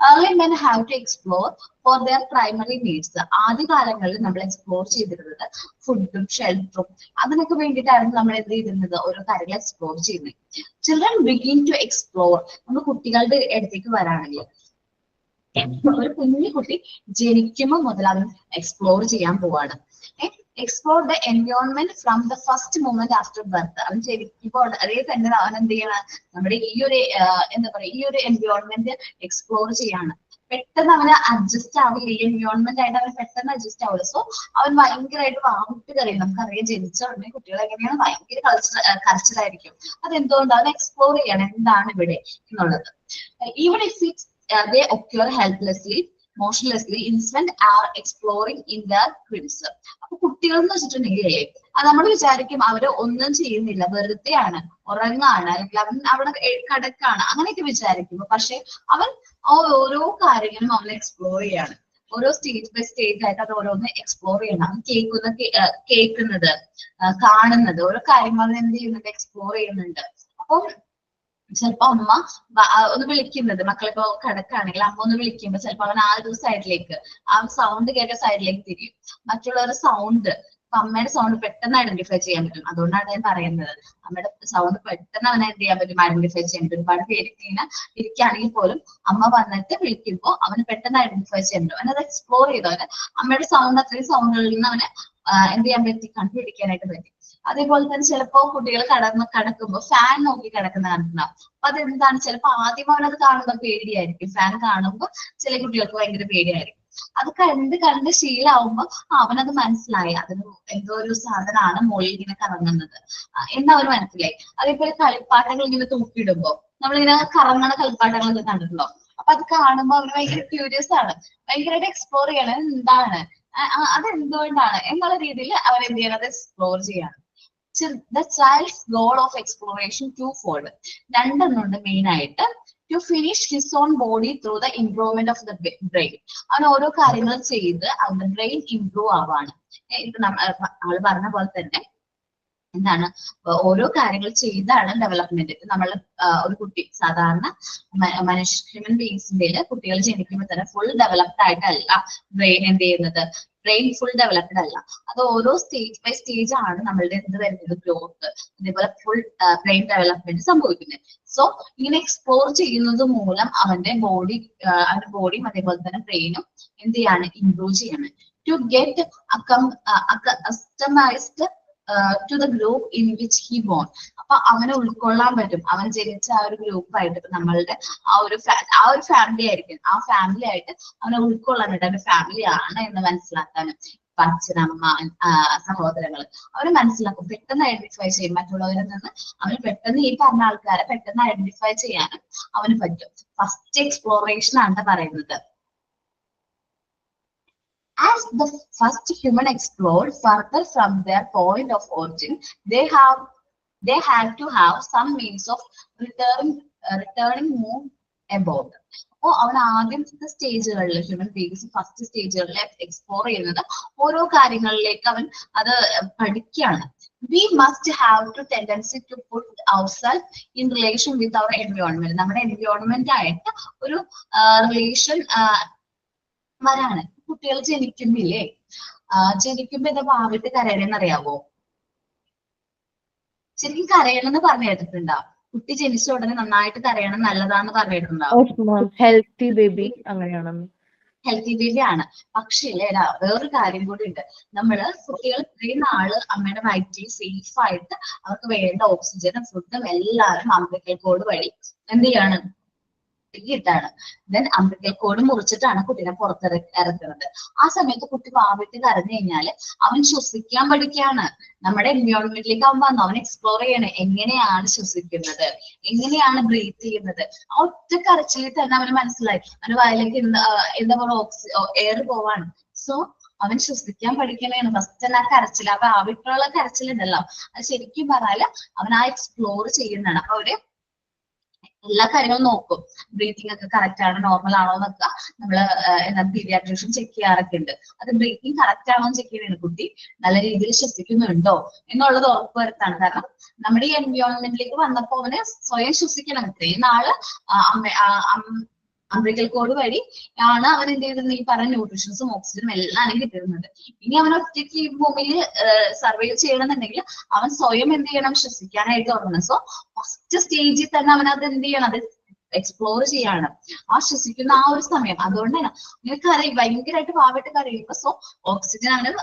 Early men have to explore for their primary needs. ആദ്യ കാലങ്ങളിൽ നമ്മൾ എക്സ്പ്ലോർ ചെയ്തിരുന്നത് ഫുഡും ഷെൽട്ടറും അതിനൊക്കെ വേണ്ടിയിട്ടായിരുന്നു നമ്മൾ എന്ത് ചെയ്തിരുന്നത്, ഓരോ കാര്യങ്ങൾ എക്സ്പ്ലോർ ചെയ്യുന്നത്. Children begin to explore. നമ്മൾ കുട്ടികളുടെ അടുത്തേക്ക് വരാണെങ്കിൽ ഒരു കുഞ്ഞു കുട്ടി ജനിക്കുമ്പോൾ മുതൽ അവൻ എക്സ്പ്ലോർ ചെയ്യാൻ പോവാണ്. Explore the environment from the first moment after birth. അവൻ ജനിക്കുമ്പോൾ അതേ തന്നെ അവൻ എന്ത് ചെയ്യണം, നമ്മുടെ ഈ ഒരു എന്താ പറയാ, ഈ ഒരു എൻവയോൺമെന്റ് എക്സ്പ്ലോർ ചെയ്യാണ്. പെട്ടെന്ന് അവന് അഡ്ജസ്റ്റ് ആവില്ല, ഈ എൻവയോൺമെന്റ് ആയിട്ട് അവന് പെട്ടെന്ന് അഡ്ജസ്റ്റ് ആവില്ല. സോ അവൻ ഭയങ്കരമായിട്ട് വാവിട്ട് കറിയും. നമുക്കറിയാം ജനിച്ച ഉടനെ കുട്ടികൾ എങ്ങനെയാണ് ഭയങ്കര കൾച്ചറായിരിക്കും. അതെന്തുകൊണ്ട് അവൻ എക്സ്പ്ലോർ ചെയ്യണം എന്താണ് ഇവിടെ എന്നുള്ളത്. Even if it's they occur helplessly, motionlessly, infant are exploring in their cribs. അപ്പൊ കുട്ടികൾ എന്ന് വെച്ചിട്ടുണ്ടെങ്കിൽ അത് നമ്മൾ വിചാരിക്കും അവര് ഒന്നും ചെയ്യുന്നില്ല, വെറുതെയാണ്, ഉറങ്ങാണ്, അല്ലെങ്കിൽ അവൻ അവിടെ കിടക്കാണ്, അങ്ങനെയൊക്കെ വിചാരിക്കും. പക്ഷെ അവൻ ഓരോ കാര്യങ്ങളും അവൻ എക്സ്പ്ലോർ ചെയ്യാണ്. ഓരോ സ്റ്റേജ് ബൈ സ്റ്റേജ് ആയിട്ട് അത് ഓരോന്ന് എക്സ്പ്ലോർ ചെയ്യണം. അവൻ കേൾക്കുന്നത്, കാണുന്നത്, ഓരോ കാര്യങ്ങൾ എന്ത് ചെയ്യുന്നുണ്ട്, എക്സ്പ്ലോർ ചെയ്യുന്നുണ്ട്. അപ്പം ചിലപ്പോ അമ്മ ഒന്ന് വിളിക്കുന്നത്, മക്കളിപ്പോ കിടക്കാണെങ്കിൽ അമ്മ ഒന്ന് വിളിക്കുമ്പോ ചിലപ്പോ അവൻ ആ ഒരു സൈഡിലേക്ക്, ആ സൗണ്ട് കേട്ട സൈഡിലേക്ക് തിരിയും. മറ്റുള്ളവരുടെ സൗണ്ട്, അമ്മയുടെ സൗണ്ട് പെട്ടെന്ന് ഐഡന്റിഫൈ ചെയ്യാൻ പറ്റും. അതുകൊണ്ടാണ് ഞാൻ പറയുന്നത്, അമ്മയുടെ സൗണ്ട് പെട്ടെന്ന് അവനെ എന്ത് ചെയ്യാൻ പറ്റും, ഐഡന്റിഫൈ ചെയ്യാൻ പറ്റും. ഒരുപാട് പേര് ഇങ്ങനെ ഇരിക്കുകയാണെങ്കിൽ പോലും അമ്മ വന്നിട്ട് വിളിക്കുമ്പോൾ അവന് പെട്ടെന്ന് ഐഡന്റിഫൈ ചെയ്യാൻ പറ്റും. അവനത് എക്സ്പ്ലോർ ചെയ്തു. അവന് അമ്മയുടെ സൗണ്ട്, അത്രയും സൗണ്ടുകളിൽ നിന്ന് അവനെ എന്ത് ചെയ്യാൻ പറ്റി, കണ്ടുപിടിക്കാനായിട്ട് പറ്റി. അതേപോലെ തന്നെ ചിലപ്പോ കുട്ടികൾ കിടക്കുമ്പോൾ ഫാൻ നോക്കി കിടക്കുന്ന കണ്ടിട്ടുണ്ടാവും. അപ്പൊ അതെന്താണ്, ചിലപ്പോ ആദ്യം അവനത് കാണുമ്പോൾ പേടിയായിരിക്കും. ഫാൻ കാണുമ്പോൾ ചില കുട്ടികൾക്ക് ഭയങ്കര പേടിയായിരിക്കും. അത് കണ്ട് ശീലമാവുമ്പോ അവനത് മനസ്സിലായി, അതിന് എന്തോ ഒരു സാധനമാണ് മുകളിൽ ഇങ്ങനെ കറങ്ങുന്നത് എന്നവന് മനസ്സിലായി. അതേപോലെ കളിപ്പാട്ടങ്ങൾ ഇങ്ങനെ തൂക്കിയിടുമ്പോ നമ്മളിങ്ങനെ കറങ്ങണ കളിപ്പാട്ടങ്ങളൊക്കെ കണ്ടിട്ടുണ്ടോ. അപ്പൊ അത് കാണുമ്പോൾ അവന് ഭയങ്കര ക്യൂരിയസ് ആണ്, ഭയങ്കരമായിട്ട് എക്സ്പ്ലോർ ചെയ്യണം എന്താണ്, അതെന്തുകൊണ്ടാണ് എന്നുള്ള രീതിയിൽ അവൻ എന്ത് ചെയ്യണത്, എക്സ്പ്ലോർ ചെയ്യാണ്. The child's goal of exploration twofold. രണ്ടെണ്ണുണ്ട് മെയിൻ ആയിട്ട്. To finish his own body through the improvement of the brain. അവൻ ഓരോ കാര്യങ്ങൾ ചെയ്ത് അവന്റെ ബ്രെയിൻ ഇംപ്രൂവ് ആവാണ്. ഇപ്പൊ അവള് പറഞ്ഞ പോലെ തന്നെ എന്താണ്, ഓരോ കാര്യങ്ങൾ ചെയ്താണ് ഡെവലപ്മെന്റ്. നമ്മൾ ഒരു കുട്ടി സാധാരണ ഹ്യൂമൻ ബീങ്സിന്റെ കുട്ടികൾ ജനിക്കുമ്പോൾ തന്നെ ഫുൾ ഡെവലപ്ഡ് ആയിട്ടല്ല ബ്രെയിൻ എന്ത് ചെയ്യുന്നത്, ബ്രെയിൻ ഫുൾ ഡെവലപ്ഡ് അല്ല. അത് ഓരോ സ്റ്റേജ് ബൈ സ്റ്റേജ് ആണ് നമ്മളുടെ എന്ത് വരുന്നത്, ഗ്രോത്ത്, അതേപോലെ ഫുൾ ബ്രെയിൻ ഡെവലപ്മെന്റ് സംഭവിക്കുന്നത്. സോ ഇങ്ങനെ എക്സ്പ്ലോർ ചെയ്യുന്നത് മൂലം അവന്റെ ബോഡിയും അതേപോലെ തന്നെ ബ്രെയിനും എന്ത് ചെയ്യാണ്, ഇംപ്രൂവ് ചെയ്യാണ്. To get accustomised to the group in which he born. അപ്പൊ അവനെ ഉൾക്കൊള്ളാൻ പറ്റും. അവൻ ജനിച്ച ആ ഒരു ഗ്രൂപ്പായിട്ട്, ഇപ്പൊ നമ്മളുടെ ആ ഒരു ഫാമിലി ആയിരിക്കും, ആ ഫാമിലി ആയിട്ട് അവനെ ഉൾക്കൊള്ളാനായിട്ട്, അവന്റെ ഫാമിലി ആണ് എന്ന് മനസ്സിലാക്കാനും അച്ഛനമ്മ സഹോദരങ്ങൾ അവര് മനസ്സിലാക്കും, പെട്ടെന്ന് ഐഡന്റിഫൈ ചെയ്യും. മറ്റുള്ളവരിൽ നിന്ന് അവന് പെട്ടെന്ന് ഈ പറഞ്ഞ ആൾക്കാരെ പെട്ടെന്ന് ഐഡന്റിഫൈ ചെയ്യാനും അവന് പറ്റും. ഫസ്റ്റ് എക്സ്പ്ലോറേഷൻ ആണ് പറയുന്നത്. As the first human explored further from their point of origin, they had to have some means of returning move about. അപ്പോൾ അവൻ ആദ്യത്തെ സ്റ്റേജുകളിൽ ഹ്യൂമൻ ബീങ്സ് ഫസ്റ്റ് സ്റ്റേജുകളിൽ എക്സ്പ്ലോർ ചെയ്യുന്നത് ഓരോ കാര്യങ്ങളിലേക്ക് അവൻ അത് പഠിക്കുകയാണ്. We must have to tendency to put ourselves in relation with our environment. നമ്മുടെ എൻവയോൺമെന്റ് ആയിട്ട് ഒരു റിലേഷൻ വരാണ്. കുട്ടികൾ ജനിക്കുന്നില്ലേ, ജനിക്കുമ്പോ എന്താ ഭാവിട്ട് കരയണെന്ന് അറിയാവോ? ശരിക്കും കരയണം എന്ന് പറഞ്ഞു കേട്ടിട്ടുണ്ടോ? കുട്ടി ജനിച്ച ഉടനെ നന്നായിട്ട് കരയണം നല്ലതാന്ന് പറഞ്ഞിട്ടുണ്ടോ? ഹെൽത്തി ബേബി അങ്ങനെയാണെന്ന്. ഹെൽത്തി ബേബി ആണ്. പക്ഷേ വേറൊരു കാര്യം കൂടി ഉണ്ട്. നമ്മള് കുട്ടികൾ ഇത്രയും നാള് അമ്മയുടെ വയറ്റിൽ സേഫ് ആയിട്ട് അവർക്ക് വേണ്ട ഓക്സിജനും ഫുഡും എല്ലാവരും അംബിക്കൽ കോഡ് വഴി എന്ത് ചെയ്യാണ് ഇട്ടാണ്. ദെൻ അംബിക്കൽ കോഡ് മുറിച്ചിട്ടാണ് കുട്ടീനെ പുറത്തിറക്കുന്നത്. ആ സമയത്ത് കുട്ടി വാവിട്ട് കരഞ്ഞു കഴിഞ്ഞാല് അവൻ ശ്വസിക്കാൻ പഠിക്കുകയാണ്. നമ്മുടെ എൻവയോൺമെന്റിലേക്ക് അവൻ വന്നു, അവൻ എക്സ്പ്ലോർ ചെയ്യണേ എങ്ങനെയാണ് ശ്വസിക്കുന്നത്, എങ്ങനെയാണ് ബ്രീത്ത് ചെയ്യുന്നത്. ആ ഒറ്റ കരച്ചിലിൽ തന്നെ അവന് മനസ്സിലായി അവന് വായിലേക്ക് എന്താ പറയുക എയർ പോവാണ്. സോ അവൻ ശ്വസിക്കാൻ പഠിക്കണേണ്. ഫസ്റ്റ് ആ കരച്ചിൽ, ആ വാവിട്ടുള്ള കരച്ചിലുണ്ടല്ലോ, അത് ശരിക്കും പറഞ്ഞാല് അവൻ ആ എക്സ്പ്ലോർ ചെയ്യുന്നതാണ്. അപ്പൊ അവര് എല്ലാ കാര്യങ്ങളും നോക്കും, ബ്രീത്തിങ് ഒക്കെ കറക്റ്റ് ആണ് നോർമൽ ആണോ എന്നൊക്കെ നമ്മള് എന്താ പീഡിയാട്രീഷ്യൻ ചെക്ക് ചെയ്യാറൊക്കെ ഉണ്ട്. അത് ബ്രീത്തിങ് കറക്റ്റ് ആണോ എന്ന് ചെക്ക് ചെയ്യണേ, കുട്ടി നല്ല രീതിയിൽ ശ്വസിക്കുന്നുണ്ടോ എന്നുള്ളത് ഉറപ്പുവരുത്താണ്. കാരണം നമ്മുടെ ഈ എൻവയോൺമെന്റിലേക്ക് വന്നപ്പോ അവന് സ്വയം ശ്വസിക്കണം. ഇത്രയും നാള് അംബിക്കൽ കോഡ് വഴി ആണ് അവൻ എന്ത് ചെയ്തിരുന്നത്, ഈ പറഞ്ഞ ന്യൂട്രീഷൻസും ഓക്സിജനും എല്ലാം കിട്ടുന്നത്. ഇനി അവൻ ഒറ്റയ്ക്ക് ഈ ഭൂമിയിൽ സർവൈവ് ചെയ്യണമെന്നുണ്ടെങ്കിൽ അവൻ സ്വയം എന്ത് ചെയ്യണം, ശ്വസിക്കാനായിട്ട് തുടങ്ങണം. സോ ഫസ്റ്റ് സ്റ്റേജിൽ തന്നെ അവൻ അത് എന്ത് ചെയ്യണം, അത് എക്സ്പ്ലോർ ചെയ്യാണ് ആ ശ്വസിക്കുന്ന ആ ഒരു സമയം. അതുകൊണ്ടാണ് നിങ്ങൾക്ക് അറിയാം ഭയങ്കരമായിട്ട് പാവട്ട് കരയുമ്പോ സോ ഓക്സിജൻ അവന്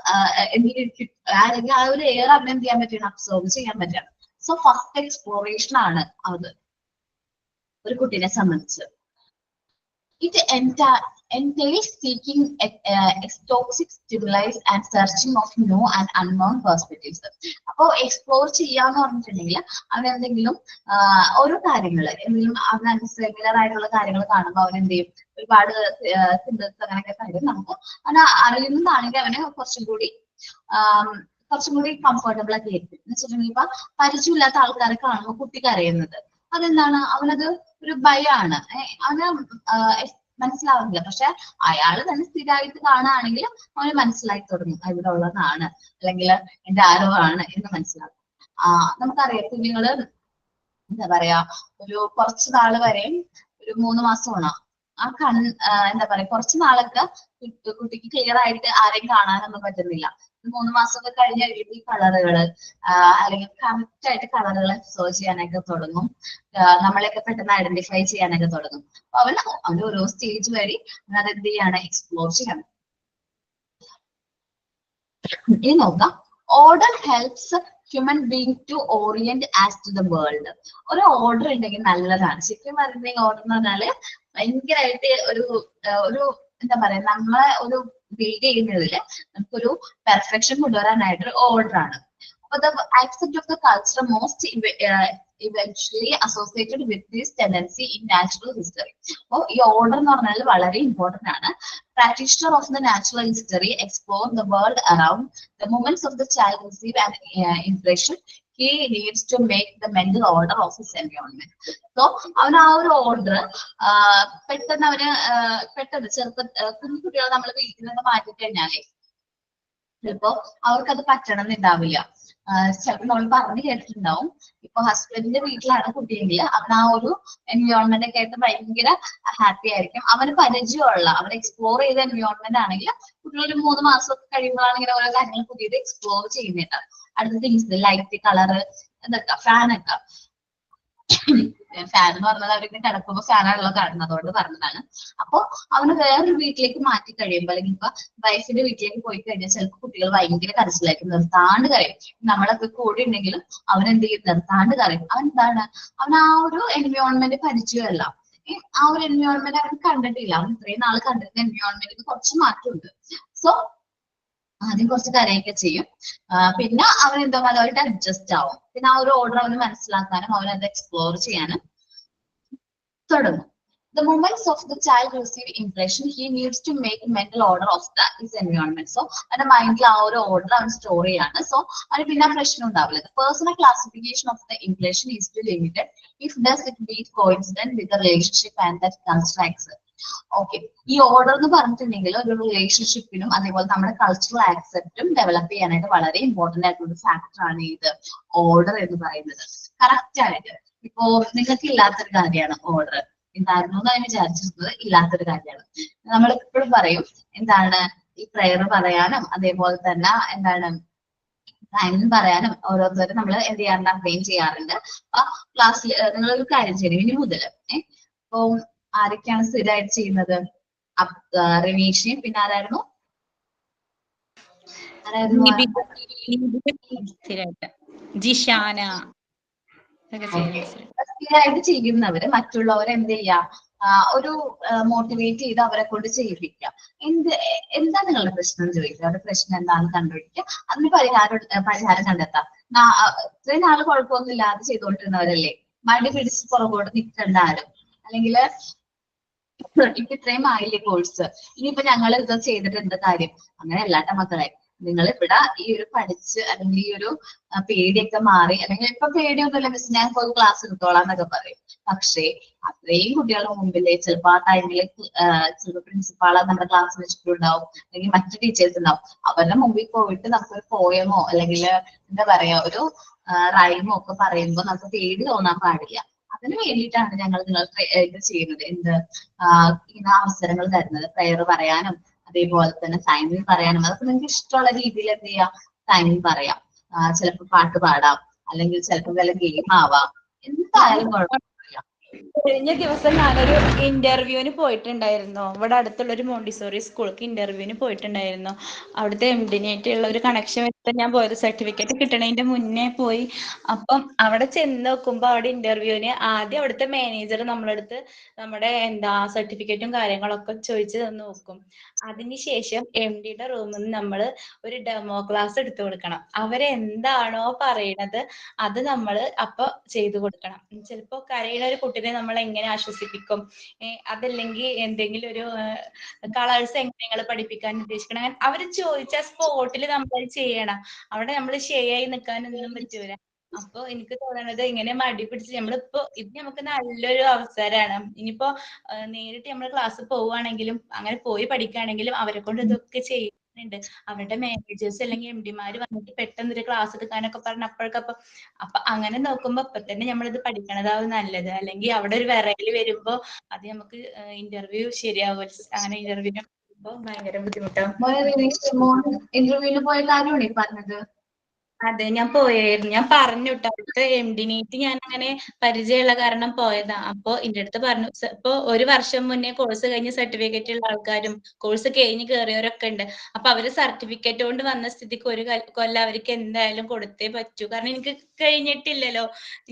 അല്ലെങ്കിൽ ആ ഒരു എയർ അവന് എന്ത് ചെയ്യാൻ പറ്റണം, അബ്സോർബ് ചെയ്യാൻ പറ്റണം. സോ ഫസ്റ്റ് എക്സ്പ്ലോറേഷൻ ആണ് അത് ഒരു കുട്ടീനെ സംബന്ധിച്ച്. It entails seeking toxic stimuli and searching of new and unknown perspectives. അപ്പൊ എക്സ്പ്ലോർ ചെയ്യാന്ന് പറഞ്ഞിട്ടുണ്ടെങ്കിൽ അവൻ എന്തെങ്കിലും ഓരോ കാര്യങ്ങള് എന്തെങ്കിലും അവൻ അൺഫെമിലർ ആയിട്ടുള്ള കാര്യങ്ങൾ കാണുമ്പോൾ അവൻ എന്ത് ചെയ്യും, ഒരുപാട് അങ്ങനെയൊക്കെ കാര്യം നമുക്ക് അവന് അറിയുന്നതാണെങ്കിൽ അവന് കുറച്ചും കൂടി കംഫർട്ടബിൾ ഒക്കെ ആയിരിക്കും. എന്ന് വെച്ചിട്ടുണ്ടെങ്കിൽ ഇപ്പൊ പരിചയമില്ലാത്ത ആൾക്കാരെ കാണുമ്പോൾ കുട്ടി കരയുന്നത് അതെന്താണ്, അവനത് ഒരു ഭയമാണ്. അവന് മനസ്സിലാവുന്നില്ല. പക്ഷെ അയാള് തന്നെ സ്ഥിരമായിട്ട് കാണുകയാണെങ്കിൽ അവന് മനസ്സിലാക്കി തുടങ്ങും ഇവിടെ ഉള്ളതാണ് അല്ലെങ്കിൽ എന്റെ ആരോ ആണ് എന്ന് മനസ്സിലാക്കും. നമുക്കറിയാം കുഞ്ഞുങ്ങള് എന്താ പറയാ ഒരു കുറച്ച് നാള് വരെയും ഒരു 3 മാസമാണ് ആ എന്താ പറയാ കുറച്ച് നാളൊക്കെ കുട്ടിക്ക് ക്ലിയർ ആയിട്ട് ആരെയും കാണാനൊന്നും പറ്റുന്നില്ല. 3 മാസമൊക്കെ കഴിഞ്ഞ് കഴിയുമ്പോൾ ഈ കളറുകള് അല്ലെങ്കിൽ കറക്റ്റ് ആയിട്ട് കളറുകൾ അബ്സോർവ് ചെയ്യാനൊക്കെ തുടങ്ങും. നമ്മളെയൊക്കെ പെട്ടെന്ന് ഐഡന്റിഫൈ ചെയ്യാനൊക്കെ തുടങ്ങും. അപ്പൊ അവന് ഓരോ സ്റ്റേജ് വഴി അത് എന്ത് ചെയ്യാണ്, എക്സ്പ്ലോർ ചെയ്യണം. ഇനി നോക്കാം, order helps human being to orient as to the world. ഒരു ഓർഡർ ഉണ്ടെങ്കിൽ നല്ലതാണ്. ശരിക്കും പറഞ്ഞിട്ടുണ്ടെങ്കിൽ ഓർഡർ എന്ന് പറഞ്ഞാല് ഭയങ്കരമായിട്ട് ഒരു എന്താ പറയാ നമ്മളെ ഒരു ബിൽഡ് ചെയ്യുന്നതില് നമുക്കൊരു പെർഫെക്ഷൻ കൊണ്ടുവരാനായിട്ടൊരു ഓർഡർ ആണ്. അപ്പൊ the aspect of the culture most eventually associated with this tendency in natural history. അപ്പോൾ ഈ ഓർഡർ എന്ന് പറഞ്ഞാൽ വളരെ ഇമ്പോർട്ടന്റ് ആണ്. Practitioner of the natural history explore the world around the moments of the child receive an impression he needs to make the mental order of his environment. So അവന് ആ ഒരു order പെട്ടെന്ന് കുഞ്ഞു കുട്ടികളെ നമ്മൾ വീട്ടിൽ നിന്ന് മാറ്റി കഴിഞ്ഞാലേ ചിലപ്പോ അവർക്കത് പറ്റണം എന്നുണ്ടാവില്ല. ചിലപ്പോൾ നമ്മൾ പറഞ്ഞു കേട്ടിട്ടുണ്ടാവും, ഇപ്പൊ ഹസ്ബൻഡിന്റെ വീട്ടിലാണ് കുട്ടിയെങ്കിൽ അവൻ ആ ഒരു എൻവയോൺമെന്റ് ഒക്കെ ആയിട്ട് ഭയങ്കര ഹാപ്പി ആയിരിക്കും. അവന് പരിചയമുള്ള അവൻ എക്സ്പ്ലോർ ചെയ്ത എൻവയോൺമെന്റ് ആണെങ്കിൽ കുട്ടികൾ ഒരു 3 മാസമൊക്കെ കഴിയുമ്പോഴാണ് ഇങ്ങനെ ഓരോ കാര്യങ്ങൾ പുതിയത് എക്സ്പ്ലോർ ചെയ്യുന്നുണ്ട്. അടുത്ത തിങ്സ് ലൈറ്റ് കളറ് ഇതൊക്കെ ഫാനൊക്കെ ഫാൻ എന്ന് പറഞ്ഞത് അവർക്ക് കിടക്കുമ്പോ ഫാനാണല്ലോ കാണുന്നത്, അതുകൊണ്ട് പറഞ്ഞതാണ്. അപ്പൊ അവന് വേറൊരു വീട്ടിലേക്ക് മാറ്റി കഴിയുമ്പോൾ അല്ലെങ്കിൽ ഇപ്പൊ വൈഫിന്റെ വീട്ടിലേക്ക് പോയി കഴിഞ്ഞാൽ ചിലപ്പോൾ കുട്ടികൾ ഭയങ്കര കരച്ചിലായിരിക്കും, നിർത്താണ്ട് കരയും. നമ്മളൊക്കെ കൂടെ ഉണ്ടെങ്കിലും അവൻ എന്ത് ചെയ്യും, നിർത്താണ്ട് കരയും. അവൻ എന്താണ്, അവൻ ആ ഒരു എൻവയോൺമെന്റ് പരിചയമല്ല, ആ ഒരു എൻവയോൺമെന്റ് അവൻ കണ്ടിട്ടില്ല. അവൻ ഇത്രയും നാൾ കണ്ടിരുന്ന എൻവയോൺമെന്റിന് കുറച്ച് മാറ്റമുണ്ട്. സോ ആദ്യം കുറച്ച് കരയൊക്കെ ചെയ്യും, പിന്നെ അവൻ എന്താ അതുമായിട്ട് അഡ്ജസ്റ്റ് ആവും. പിന്നെ ആ ഒരു ഓർഡർ അവന് മനസ്സിലാക്കാനും അവൻ അത് എക്സ്പ്ലോർ ചെയ്യാനും തുടങ്ങും. The moments of the child receive impression, he needs to make mental order of his environment. So, and the mind la or order and story ആണ്. So, അത് പിന്നെ പ്രശ്നം ഉണ്ടാവില്ല. The personal classification of the impression is still limited if does it be coincident with the relationship and that constructs it. Okay, ഈ order എന്ന് പറഞ്ഞിട്ടുണ്ടെങ്കിൽ ഒരു റിലേഷൻഷിപ്പിനും അതേപോലെ നമ്മുടെ കൾച്ചറൽ ആക്സെപ്റ്റും ഡെവലപ്പ് ചെയ്യാനായിട്ട് വളരെ ഇമ്പോർട്ടന്റ് ആയിട്ടുള്ള ഒരു ഫാക്ടർ ആണ് ഇത് ഓർഡർ എന്ന് പറയുന്നത്. കറക്റ്റ് ആയിട്ട് ഇപ്പോ നിങ്ങൾക്ക് ഇല്ലാത്തൊരു കാര്യമാണ് ഓർഡർ. എന്തായിരുന്നു എന്ന് വിചാരിച്ചിരുന്നത് ഇല്ലാത്തൊരു കാര്യമാണ്. നമ്മൾ എപ്പോഴും പറയും എന്താണ് ഈ പ്രെയർ പറയാനും അതേപോലെ തന്നെ എന്താണ് ടൈം പറയാനും ഓരോരുത്തരും നമ്മൾ എന്ത് ചെയ്യാറുണ്ട്, അപ്ലൈൻ ചെയ്യാറുണ്ട്. അപ്പൊ ക്ലാസ്സിൽ നിങ്ങളൊരു കാര്യം ചെയ്യണം ഇനി മുതൽ. ഇപ്പൊ ആരൊക്കെയാണ് സ്ഥിരമായിട്ട് ചെയ്യുന്നത്? റനീഷയും പിന്നെ ആരായിരുന്നു? ജിഷാന. സ്ഥിരമായിട്ട് ചെയ്യുന്നവര് മറ്റുള്ളവരെ എന്ത് ചെയ്യാ, ഒരു മോട്ടിവേറ്റ് ചെയ്ത് അവരെ കൊണ്ട് ചെയ്യിപ്പിക്കുക. എന്താ നിങ്ങളുടെ പ്രശ്നം ചോദിക്കുക, അവരുടെ പ്രശ്നം എന്താണെന്ന് കണ്ടുപിടിക്കുക, അതിന് പരിഹാരം കണ്ടെത്താം. ഇത്രയും നാള് കുഴപ്പമൊന്നും ഇല്ലാതെ ചെയ്തുകൊണ്ടിരുന്നവരല്ലേ, മടി പിടിച്ച് പുറകോട്ട് നിൽക്കേണ്ട ആരും. അല്ലെങ്കിൽ ഇപ്പൊ ഇത്രയും ആയില്ലേ കോഴ്സ്, ഇനിയിപ്പോ ഞങ്ങൾ ഇത് ചെയ്തിട്ടുണ്ട് കാര്യം. അങ്ങനെ അല്ലാട്ട മക്കളെ, നിങ്ങൾ ഇവിടെ ഈ ഒരു പഠിച്ച് അല്ലെങ്കിൽ ഈ ഒരു പേടിയൊക്കെ മാറി, അല്ലെങ്കിൽ ഇപ്പൊ പേടിയൊന്നുമില്ല മിസ് ഞാൻ പോയി ക്ലാസ് എടുത്തോളാം എന്നൊക്കെ പറയും. പക്ഷേ അത്രയും കുട്ടികളുടെ മുമ്പില് ചിലപ്പോ ആ ടൈമില് ചിലപ്പോൾ പ്രിൻസിപ്പാളെ നമ്മുടെ ക്ലാസ് വെച്ചിട്ടുണ്ടാവും, അല്ലെങ്കിൽ മറ്റു ടീച്ചേഴ്സ് ഉണ്ടാവും. അവരുടെ മുമ്പിൽ പോയിട്ട് നമുക്കൊരു പോയമോ അല്ലെങ്കിൽ എന്താ പറയാ ഒരു റൈമോ ഒക്കെ പറയുമ്പോൾ നമുക്ക് പേടി തോന്നാൻ പാടില്ല. അതിന് വേണ്ടിയിട്ടാണ് ഞങ്ങൾ നിങ്ങൾക്ക് ഇത് ചെയ്യുന്നത്. ഇങ്ങനെ അവസരങ്ങൾ തരുന്നത്, പ്രെയർ പറയാനും അതേപോലെ തന്നെ സൈനിൽ പറയാനും. അതൊക്കെ നിങ്ങൾക്ക് ഇഷ്ടമുള്ള രീതിയിൽ എന്ത് ചെയ്യാം, സൈനിൽ പറയാം. ചിലപ്പോൾ പാട്ട് പാടാം, അല്ലെങ്കിൽ ചിലപ്പോൾ വല്ല ഗെയിം ആവാം, എന്തായാലും കുഴപ്പമില്ല. കഴിഞ്ഞ ദിവസം ഞാനൊരു ഇന്റർവ്യൂവിന് പോയിട്ടുണ്ടായിരുന്നു. ഇവിടെ അടുത്തുള്ള ഒരു മോണ്ടിസോറി സ്കൂൾക്ക് ഇന്റർവ്യൂവിന് പോയിട്ടുണ്ടായിരുന്നു. അവിടുത്തെ എംഡിനായിട്ടുള്ള ഒരു കണക്ഷൻ വെച്ചിട്ട് ഞാൻ പോയത്. സർട്ടിഫിക്കറ്റ് കിട്ടണതിന്റെ മുന്നേ പോയി. അപ്പം അവിടെ ചെന്ന് നോക്കുമ്പോ അവിടെ ഇന്റർവ്യൂവിന് ആദ്യം അവിടുത്തെ മാനേജർ നമ്മളടുത്ത് നമ്മുടെ സർട്ടിഫിക്കറ്റും കാര്യങ്ങളൊക്കെ ചോദിച്ച് നോക്കും. അതിനുശേഷം MDയുടെ റൂമിൽ നിന്ന് നമ്മൾ ഒരു ഡെമോ ക്ലാസ് എടുത്തു കൊടുക്കണം. അവരെന്താണോ പറയണത് അത് നമ്മൾ അപ്പൊ ചെയ്തു കൊടുക്കണം. ചിലപ്പോ കരയുന്ന ഒരു കുട്ടിനെ നമ്മൾ എങ്ങനെ ആശ്വസിപ്പിക്കും, അതല്ലെങ്കിൽ എന്തെങ്കിലും ഒരു കളേഴ്സ് എങ്ങനെ നിങ്ങൾ പഠിപ്പിക്കാൻ ഉദ്ദേശിക്കണം, അവര് ചോദിച്ച സ്പോട്ടിൽ നമ്മൾ ചെയ്യണം. അവിടെ നമ്മൾ ശരിയായി നിൽക്കാനൊന്നും പറ്റൂല. അപ്പൊ എനിക്ക് തോന്നുന്നത് ഇങ്ങനെ മടി പിടിച്ച് നമ്മളിപ്പോ ഇത് നമുക്ക് നല്ലൊരു അവസരമാണ്. ഇനിയിപ്പോ നേരിട്ട് നമ്മൾ ക്ലാസ് പോവുകയാണെങ്കിലും അങ്ങനെ പോയി പഠിക്കുകയാണെങ്കിലും അവരെ കൊണ്ട് ഇതൊക്കെ ചെയ്യുന്നുണ്ട്. അവരുടെ മാനേജേഴ്സ് അല്ലെങ്കിൽ MDമാര് വന്നിട്ട് പെട്ടെന്ന് ഒരു ക്ലാസ് എടുക്കാനൊക്കെ പറഞ്ഞ അപ്പൊ അങ്ങനെ നോക്കുമ്പോ ഇപ്പൊ തന്നെ നമ്മളിത് പഠിക്കണതാവും നല്ലത്. അല്ലെങ്കിൽ അവിടെ ഒരു വിറയല് വരുമ്പോ അത് നമുക്ക് ഇന്റർവ്യൂ ശരിയാവും. അങ്ങനെ ഇന്റർവ്യൂവിന് ഭയങ്കര ബുദ്ധിമുട്ടാവും. ഇന്റർവ്യൂവിന് പോയ കാര്യമാണ് ഈ പറഞ്ഞത്. അതെ, ഞാൻ പോയായിരുന്നു. ഞാൻ പറഞ്ഞു കേട്ടോ, അവിടുത്തെ MDനായിട്ട് ഞാൻ അങ്ങനെ പരിചയമുള്ള കാരണം പോയതാ. അപ്പൊ എന്റെ അടുത്ത് പറഞ്ഞു, ഇപ്പൊ ഒരു വർഷം മുന്നേ കോഴ്സ് കഴിഞ്ഞ് സർട്ടിഫിക്കറ്റ് ഉള്ള ആൾക്കാരും കോഴ്സ് കഴിഞ്ഞ് കയറിയവരൊക്കെ ഉണ്ട്. അപ്പൊ അവര് സർട്ടിഫിക്കറ്റ് കൊണ്ട് വന്ന സ്ഥിതിക്ക് ഒരു കൊല്ലം അവർക്ക് എന്തായാലും കൊടുത്തേ പറ്റൂ. കാരണം എനിക്ക് കഴിഞ്ഞിട്ടില്ലല്ലോ,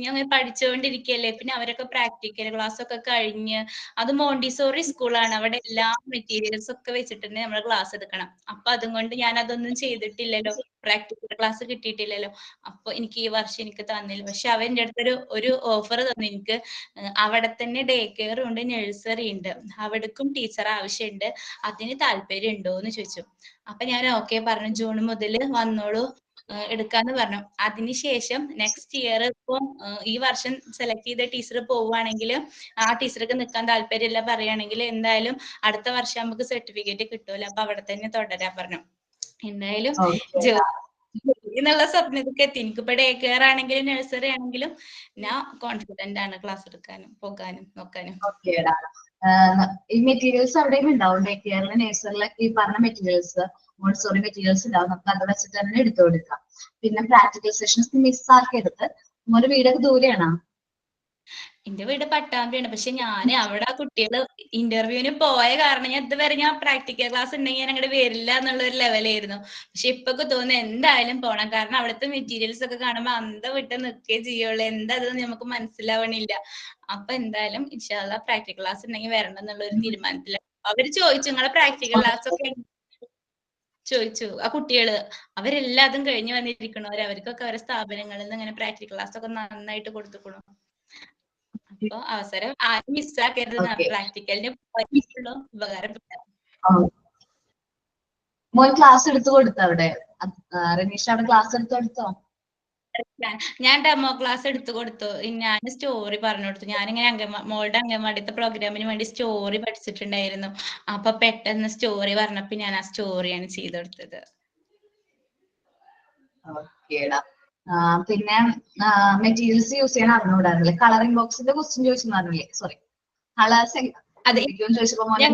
ഞാൻ അങ്ങനെ പഠിച്ചുകൊണ്ടിരിക്കുകയല്ലേ. പിന്നെ അവരൊക്കെ പ്രാക്ടിക്കൽ ക്ലാസ് ഒക്കെ കഴിഞ്ഞ്, അത് മോണ്ടിസോറി സ്കൂളാണ്, അവിടെ എല്ലാ മെറ്റീരിയൽസ് ഒക്കെ വെച്ചിട്ടുണ്ട് നമ്മൾ ക്ലാസ് എടുക്കണം. അപ്പൊ അതുകൊണ്ട് ഞാൻ അതൊന്നും ചെയ്തിട്ടില്ലല്ലോ, പ്രാക്ടിക്കൽ ക്ലാസ് കിട്ടിയിട്ടില്ലല്ലോ. അപ്പൊ എനിക്ക് ഈ വർഷം എനിക്ക് തന്നില്ല. പക്ഷെ അവന്റെ അടുത്തൊരു ഒരു ഓഫർ തന്നു എനിക്ക്. അവിടെ തന്നെ ഡേ കെയർ ഉണ്ട്, നഴ്സറി ഉണ്ട്, അവിടേക്കും ടീച്ചർ ആവശ്യമുണ്ട്, അതിന് താല്പര്യം ഉണ്ടോ എന്ന് ചോദിച്ചു. അപ്പൊ ഞാൻ ഓക്കെ പറഞ്ഞു, ജൂൺ മുതൽ വന്നോളൂ എടുക്കാന്ന് പറഞ്ഞു. അതിനുശേഷം നെക്സ്റ്റ് ഇയർ ഇപ്പം ഈ വർഷം സെലക്ട് ചെയ്ത ടീച്ചർ പോവുകയാണെങ്കിൽ ആ ടീച്ചർക്ക് നിൽക്കാൻ താല്പര്യമില്ല പറയുകയാണെങ്കിൽ എന്തായാലും അടുത്ത വർഷം നമുക്ക് സർട്ടിഫിക്കറ്റ് കിട്ടുമല്ലോ, അപ്പൊ അവിടെ തന്നെ തുടരാൻ പറഞ്ഞു. എന്തായാലും എന്നുള്ള സ്വപ്നത്തിലേക്ക് എത്തി. എനിക്കിപ്പോ ഡേ കെയർ ആണെങ്കിലും നഴ്സറി ആണെങ്കിലും ഞാൻ കോൺഫിഡന്റ് ആണ് ക്ലാസ് എടുക്കാനും പോകാനും നോക്കാനും. ഈ മെറ്റീരിയൽസ് അവിടെയും ഉണ്ടാവും, ഡേ കെയറിലെ നഴ്സറിലൊക്കെ ഈ പറഞ്ഞ മെറ്റീരിയൽസ് മോണ്ടിസോറി മെറ്റീരിയൽസ് ഉണ്ടാവും. നമുക്ക് അത് വെച്ചിട്ട് തന്നെ എടുത്തു കൊടുക്കാം. പിന്നെ പ്രാക്ടിക്കൽ സെഷൻസ് മിസ്സാക്കിയെടുത്ത്. ഒരു വീടൊക്കെ ദൂരെയാണോ? എന്റെ വീട് പട്ടാമ്പിയാണ്. പക്ഷെ ഞാൻ അവിടെ കുട്ടികള് ഇന്റർവ്യൂവിന് പോയ കാരണം ഞാൻ ഇതുവരെ ഞാൻ പ്രാക്ടിക്കൽ ക്ലാസ് ഉണ്ടെങ്കിൽ ഞാൻ അങ്ങോട്ട് വരില്ല എന്നുള്ള ഒരു ലെവലായിരുന്നു. പക്ഷെ ഇപ്പൊക്കെ തോന്നുന്നു എന്തായാലും പോണം. കാരണം അവിടുത്തെ മെറ്റീരിയൽസ് ഒക്കെ കാണുമ്പോ അന്ത വിട്ട് നിൽക്കേ ചെയ്യുള്ളൂ. എന്താ അത് നമുക്ക് മനസ്സിലാവണില്ല. അപ്പൊ എന്തായാലും ഇൻഷാ അല്ലാഹ് പ്രാക്ടിക്കൽ ക്ലാസ് ഉണ്ടെങ്കിൽ വരണം എന്നുള്ള ഒരു തീരുമാനത്തിലാണ്. അവര് ചോദിച്ചു നിങ്ങളെ പ്രാക്ടിക്കൽ ക്ലാസ് ഒക്കെ ചോദിച്ചു. ആ കുട്ടികള് അവരെല്ലാതും കഴിഞ്ഞു വന്നിരിക്കണവര്, അവർക്കൊക്കെ അവരുടെ സ്ഥാപനങ്ങളിൽ നിന്ന് ഇങ്ങനെ പ്രാക്ടിക്കൽ ക്ലാസ് ഒക്കെ നന്നായിട്ട് കൊടുത്തുക്കണു. അപ്പൊ അവസരം ആരും മിസ്സാക്കരുത്. Okay. പ്രാക്ടിക്കലിന് ഉപകാരപ്പെട്ടു. മോൻ ക്ലാസ് എടുത്തു കൊടുത്തോ അവിടെ? റനീഷ് അവിടെ ക്ലാസ് എടുത്തു കൊടുത്തോ? ഞാൻ ഡെമോ ക്ലാസ് എടുത്തു കൊടുത്തു. ഞാൻ സ്റ്റോറി പറഞ്ഞു കൊടുത്തു. ഞാനിങ്ങനെ മോളുടെ അംഗൻവാടിത്തെ പ്രോഗ്രാമിന് വേണ്ടി സ്റ്റോറി പഠിച്ചിട്ടുണ്ടായിരുന്നു. അപ്പൊ പെട്ടെന്ന് സ്റ്റോറി പറഞ്ഞപ്പോ ഞാൻ ആ സ്റ്റോറിയാണ് ചെയ്തു കൊടുത്തത്. ഓക്കേടാ. പിന്നെ മെറ്റീരിയൽസ് യൂസ് ചെയ്യാൻ അറിഞ്ഞുകൂടായിരുന്നില്ലേ? കളറിംഗ് ബോക്സിന്റെ ക്വസ്റ്റ്യൻ ചോദിച്ചെന്ന് പറഞ്ഞില്ലേ? സോറി, കളേഴ്സ് ചോദിച്ചപ്പോ മോനെ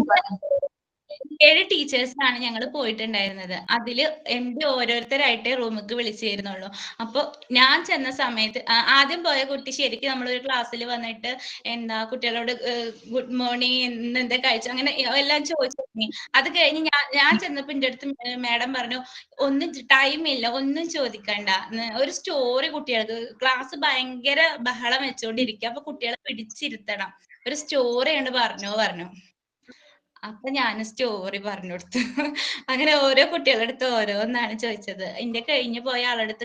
7 ടീച്ചേഴ്സാണ് ഞങ്ങൾ പോയിട്ടുണ്ടായിരുന്നത്. അതില് എന്റെ ഓരോരുത്തരായിട്ടേ റൂമിക്ക് വിളിച്ചു തരുന്നുള്ളൂ. അപ്പൊ ഞാൻ ചെന്ന സമയത്ത് ആദ്യം പോയ കുട്ടി ശരിക്കും നമ്മളൊരു ക്ലാസ്സിൽ വന്നിട്ട് എന്താ കുട്ടികളോട് ഗുഡ് മോർണിംഗ്, ഇന്ന് എന്താ കഴിച്ചു, അങ്ങനെ എല്ലാം ചോദിച്ചു തുടങ്ങി. അത് കഴിഞ്ഞ് ഞാൻ ചെന്നപ്പോ എന്റെ അടുത്ത് മാഡം പറഞ്ഞു, ഒന്നും ടൈം ഇല്ല, ഒന്നും ചോദിക്കണ്ട, ഒരു സ്റ്റോറി കുട്ടികൾക്ക്, ക്ലാസ് ഭയങ്കര ബഹളം വെച്ചോണ്ടിരിക്കുക, അപ്പൊ കുട്ടികളെ പിടിച്ചിരുത്തണം, ഒരു സ്റ്റോറി ഉണ്ട് പറഞ്ഞു. അപ്പൊ ഞാൻ സ്റ്റോറി പറഞ്ഞു കൊടുത്തു. അങ്ങനെ ഓരോ കുട്ടികളുടെ അടുത്ത് ഓരോന്നാണ് ചോദിച്ചത്. എന്റെ കഴിഞ്ഞു പോയ ആളടുത്ത്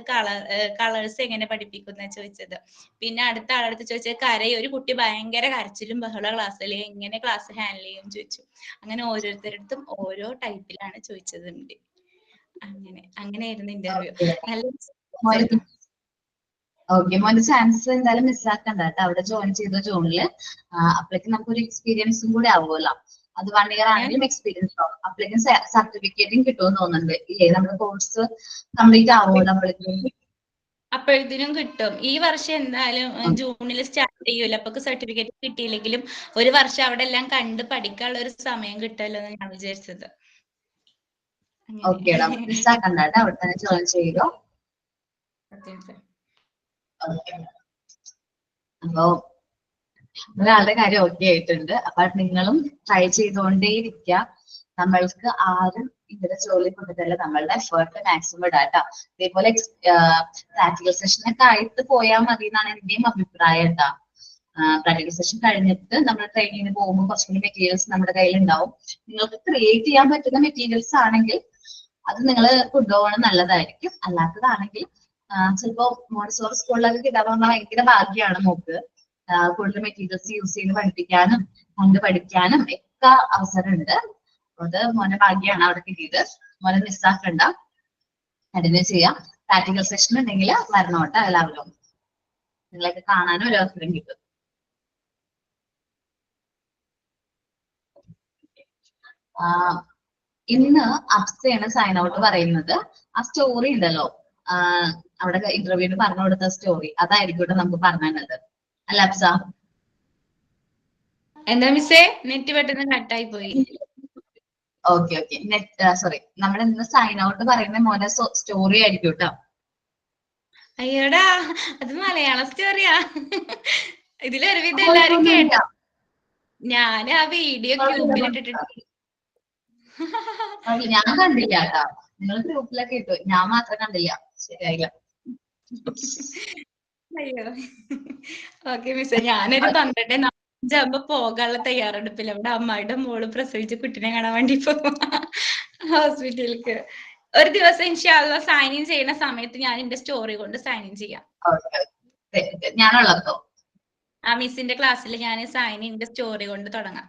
കളേഴ്സ് എങ്ങനെ പഠിപ്പിക്കുന്ന ചോദിച്ചത്. പിന്നെ അടുത്ത ആളടുത്ത് ചോദിച്ചത് ഒരു കുട്ടി ഭയങ്കര കരച്ചിലും ബഹള ക്ലാസ്സിൽ എങ്ങനെ ക്ലാസ് ഹാൻഡിൽ ചെയ്യും ചോദിച്ചു. അങ്ങനെ ഓരോരുത്തരടുത്തും ഓരോ ടൈപ്പിലാണ് ചോദിച്ചത്. അങ്ങനെയായിരുന്നു ഇന്റർവ്യൂ. നല്ല ഓക്കെ, മോന്റെ ചാൻസസ് എന്തായാലും മിസ്സാക്കണ്ട കേട്ടോ. അവിടെ ജോയിൻ ചെയ്ത ജോണില് അപ്പോഴേക്കും നമുക്കൊരു എക്സ്പീരിയൻസും കൂടി ആവുമല്ലോ. അത് 1 ഇയർ ആണെങ്കിലും എക്സ്പീരിയൻസ് ആവും. അപ്പോഴേക്കും സർട്ടിഫിക്കറ്റും കിട്ടുമെന്ന് തോന്നുന്നുണ്ട് ഇല്ലേ? നമ്മുടെ കോഴ്സ് കംപ്ലീറ്റ് ആവുമല്ലോ അപ്പോഴത്തേനും കിട്ടും. ഈ വർഷം എന്തായാലും ജൂണിൽ സ്റ്റാർട്ട് ചെയ്യൂല. അപ്പൊ സർട്ടിഫിക്കറ്റ് കിട്ടിയില്ലെങ്കിലും ഒരു വർഷം അവിടെ എല്ലാം കണ്ട് പഠിക്കാനുള്ള ഒരു സമയം കിട്ടുമല്ലോ എന്ന് ഞാൻ വിചാരിച്ചത്. ഓക്കേടാ, മിസ്സാക്കണ്ട കേട്ടോ. അവിടെ തന്നെ ജോയിൻ ചെയ്തോ. അപ്പോ ഒരാളുടെ കാര്യം ഓക്കെ ആയിട്ടുണ്ട്. അപ്പൊ നിങ്ങളും ട്രൈ ചെയ്തുകൊണ്ടേയിരിക്കുക. നമ്മൾക്ക് ആരും ഇവിടെ ജോലി കൊണ്ടുതല്ല, നമ്മളുടെ എഫേർട്ട് മാക്സിമം ഇടാട്ടോ. ഇതേപോലെ പ്രാക്ടിക്കൽ സെഷനൊക്കെ ആയിട്ട് പോയാൽ മതി എന്നാണ് എന്റെയും അഭിപ്രായം കേട്ടോ. പ്രാക്ടിക്കൽ സെഷൻ കഴിഞ്ഞിട്ട് നമ്മൾ ട്രെയിനിങ്ങിന് പോകുമ്പോൾ കുറച്ചുകൂടി മെറ്റീരിയൽസ് നമ്മുടെ കയ്യിൽ ഉണ്ടാവും. നിങ്ങൾക്ക് ക്രിയേറ്റ് ചെയ്യാൻ പറ്റുന്ന മെറ്റീരിയൽസ് ആണെങ്കിൽ അത് നിങ്ങൾ കൊണ്ടുപോകണം, നല്ലതായിരിക്കും. അല്ലാത്തതാണെങ്കിൽ ചിലപ്പോ മോണ്ടിസോറി സ്കൂളിലൊക്കെ കിട്ടാൻ പറഞ്ഞാൽ ഭയങ്കര ഭാഗ്യമാണ്. മോക്ക് കൂടുതൽ മെറ്റീരിയൽസ് യൂസ് ചെയ്ത് പഠിപ്പിക്കാനും കണ്ട് പഠിക്കാനും ഒക്കെ അവസരമുണ്ട്. അത് മോനെ ഭാഗ്യമാണ് അവിടെ കിട്ടിയത്. മോനെ മിസ്സാക്കണ്ട, കണ്ടിന്യൂ ചെയ്യാം. പ്രാക്ടിക്കൽ സെഷൻ ഉണ്ടെങ്കിൽ വരണോട്ടെ എല്ലാവരും. നിങ്ങളൊക്കെ കാണാനും ഒരു അവസരം കിട്ടും. ഇന്ന് അപ്സയാണ് സൈൻ ഔട്ട് പറയുന്നത്. ആ സ്റ്റോറി ഉണ്ടല്ലോ, അവിടെ ഇന്റർവ്യൂവിന് പറഞ്ഞു കൊടുത്ത സ്റ്റോറി, അതായിരിക്കും നമുക്ക് പറഞ്ഞത് അല്ല അപ്സ? എന്താ മിസ്സേ, നെറ്റ് പെട്ടെന്ന് കട്ടായി പോയി. Okay, sorry. നമ്മുടെ ഇന്ന് സൈൻ ഔട്ട് പറയുന്ന മോനെ സ്റ്റോറി ആയിരിക്കും കേട്ടോ. അയ്യോടാ, അത് മലയാള സ്റ്റോറിയാ. ഇതിലൊരുവിധം എല്ലാരും കേട്ടോ. ഞാൻ ആ വീഡിയോ ഗ്രൂപ്പിലിട്ടിട്ട് ഞാൻ കണ്ടില്ല കേട്ടോ. നിങ്ങൾ ഗ്രൂപ്പിലൊക്കെ ഇട്ടു, ഞാൻ മാത്രം കണ്ടില്ല. ശരിയായില്ല. അയ്യോ, ഓക്കെ മിസ്സേ, ഞാനൊരു 12:45 പോകാനുള്ള തയ്യാറെടുപ്പില്ല. അവിടെ അമ്മായിയുടെ മോള് പ്രസവിച്ച കുട്ടിനെ കാണാൻ വേണ്ടി പോകും ഹോസ്പിറ്റലിലേക്ക്. ഒരു ദിവസം ഇൻഷാല്ലാ സൈൻ ഇൻ ചെയ്യുന്ന സമയത്ത് ഞാൻ എന്റെ സ്റ്റോറി കൊണ്ട് സൈൻ ഇൻ ചെയ്യാം. ഞാനുള്ളതോ? ആ മിസ്സിന്റെ ക്ലാസ്സിൽ ഞാൻ സൈൻ ഇന്റെ സ്റ്റോറി കൊണ്ട് തുടങ്ങാം.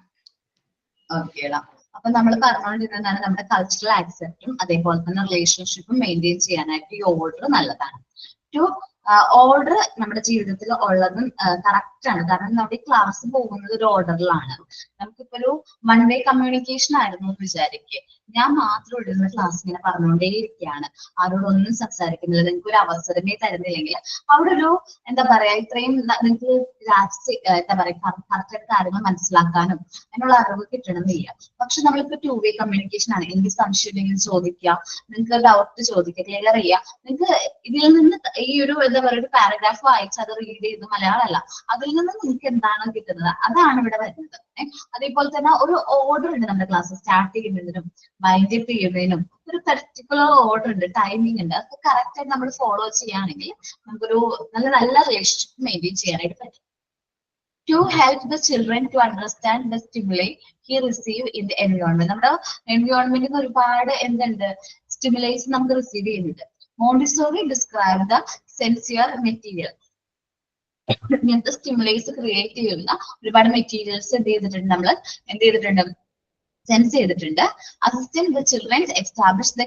ഓക്കേടാ. അപ്പൊ നമ്മൾ പറഞ്ഞുകൊണ്ടിരുന്നതാണ് നമ്മുടെ കൾച്ചറൽ ആക്സെപ്റ്റും അതേപോലെ തന്നെ റിലേഷൻഷിപ്പും മെയിൻറ്റെയിൻ ചെയ്യാനായിട്ട് ഈ ഓർഡർ നല്ലതാണ്. ഓർഡർ നമ്മുടെ ജീവിതത്തിൽ ഉള്ളതും കറക്റ്റ് ആണ്. കാരണം നമ്മുടെ ക്ലാസ് പോകുന്നത് ഒരു ഓർഡറിലാണ്. നമുക്കിപ്പോ ഒരു 1 വേ കമ്മ്യൂണിക്കേഷൻ ആയിരുന്നു എന്ന് വിചാരിക്കുക. ഞാൻ മാത്രം ഇടുന്ന ക്ലാസ് ഇങ്ങനെ പറഞ്ഞുകൊണ്ടേയിരിക്കുകയാണ്, ആരോടൊന്നും സംസാരിക്കുന്നില്ല, നിങ്ങൾക്ക് ഒരു അവസരമേ തരുന്നില്ലെങ്കിൽ അവിടെ ഒരു എന്താ പറയാ, ഇത്രയും നിങ്ങൾക്ക് എന്താ പറയാ കറക്റ്റ് കാര്യങ്ങൾ മനസ്സിലാക്കാനും അതിനുള്ള അറിവ് കിട്ടണമെന്നില്ല. പക്ഷെ നമ്മളിപ്പോ 2 വേ കമ്മ്യൂണിക്കേഷൻ ആണ്. എനിക്ക് സംശയം ഉണ്ടെങ്കിൽ ചോദിക്കുക, നിങ്ങൾക്ക് ഡൗട്ട് ചോദിക്കുക, ക്ലിയർ ചെയ്യുക. നിങ്ങൾക്ക് ഇതിൽ നിന്ന് ഈ ഒരു എന്താ പറയുക ഒരു പാരഗ്രാഫ് വായിച്ച് അത് റീഡ് ചെയ്ത് മലയാളമല്ല, അതിൽ നിന്ന് നിങ്ങൾക്ക് എന്താണ് കിട്ടുന്നത് അതാണ് ഇവിടെ വരുന്നത്. അതേപോലെ തന്നെ ഒരു ഓർഡർ ഉണ്ട്. നമ്മുടെ ക്ലാസ് സ്റ്റാർട്ട് ചെയ്യുന്നതിനും വൈൻഡ് അപ്പ് ചെയ്യുന്നതിനും ഒരു പെർട്ടിക്കുലർ ഓർഡർ ഉണ്ട്, ടൈമിംഗ് ഉണ്ട്. അതൊക്കെ കറക്റ്റ് ആയിട്ട് നമ്മൾ ഫോളോ ചെയ്യുകയാണെങ്കിൽ നമുക്കൊരു നല്ല റിലേഷൻഷിപ്പ് മെയിൻറ്റെയിൻ ചെയ്യാനായിട്ട് പറ്റും. To help the children to understand the stimuli he receive in the environment. നമ്മുടെ എൻവയോൺമെന്റിൽ ഒരുപാട് എന്തുണ്ട്, സ്റ്റിമുലേഷൻ നമുക്ക് റിസീവ് ചെയ്യുന്നുണ്ട്. Montessori describe the sensorial material. ഇങ്ങനത്തെ സ്റ്റിമുലേസ് ക്രിയേറ്റ് ചെയ്യുന്ന ഒരുപാട് മെറ്റീരിയൽസ് എന്ത് ചെയ്തിട്ടുണ്ട് സെൻസ് ചെയ്തിട്ടുണ്ട്. Assisting the children to establish the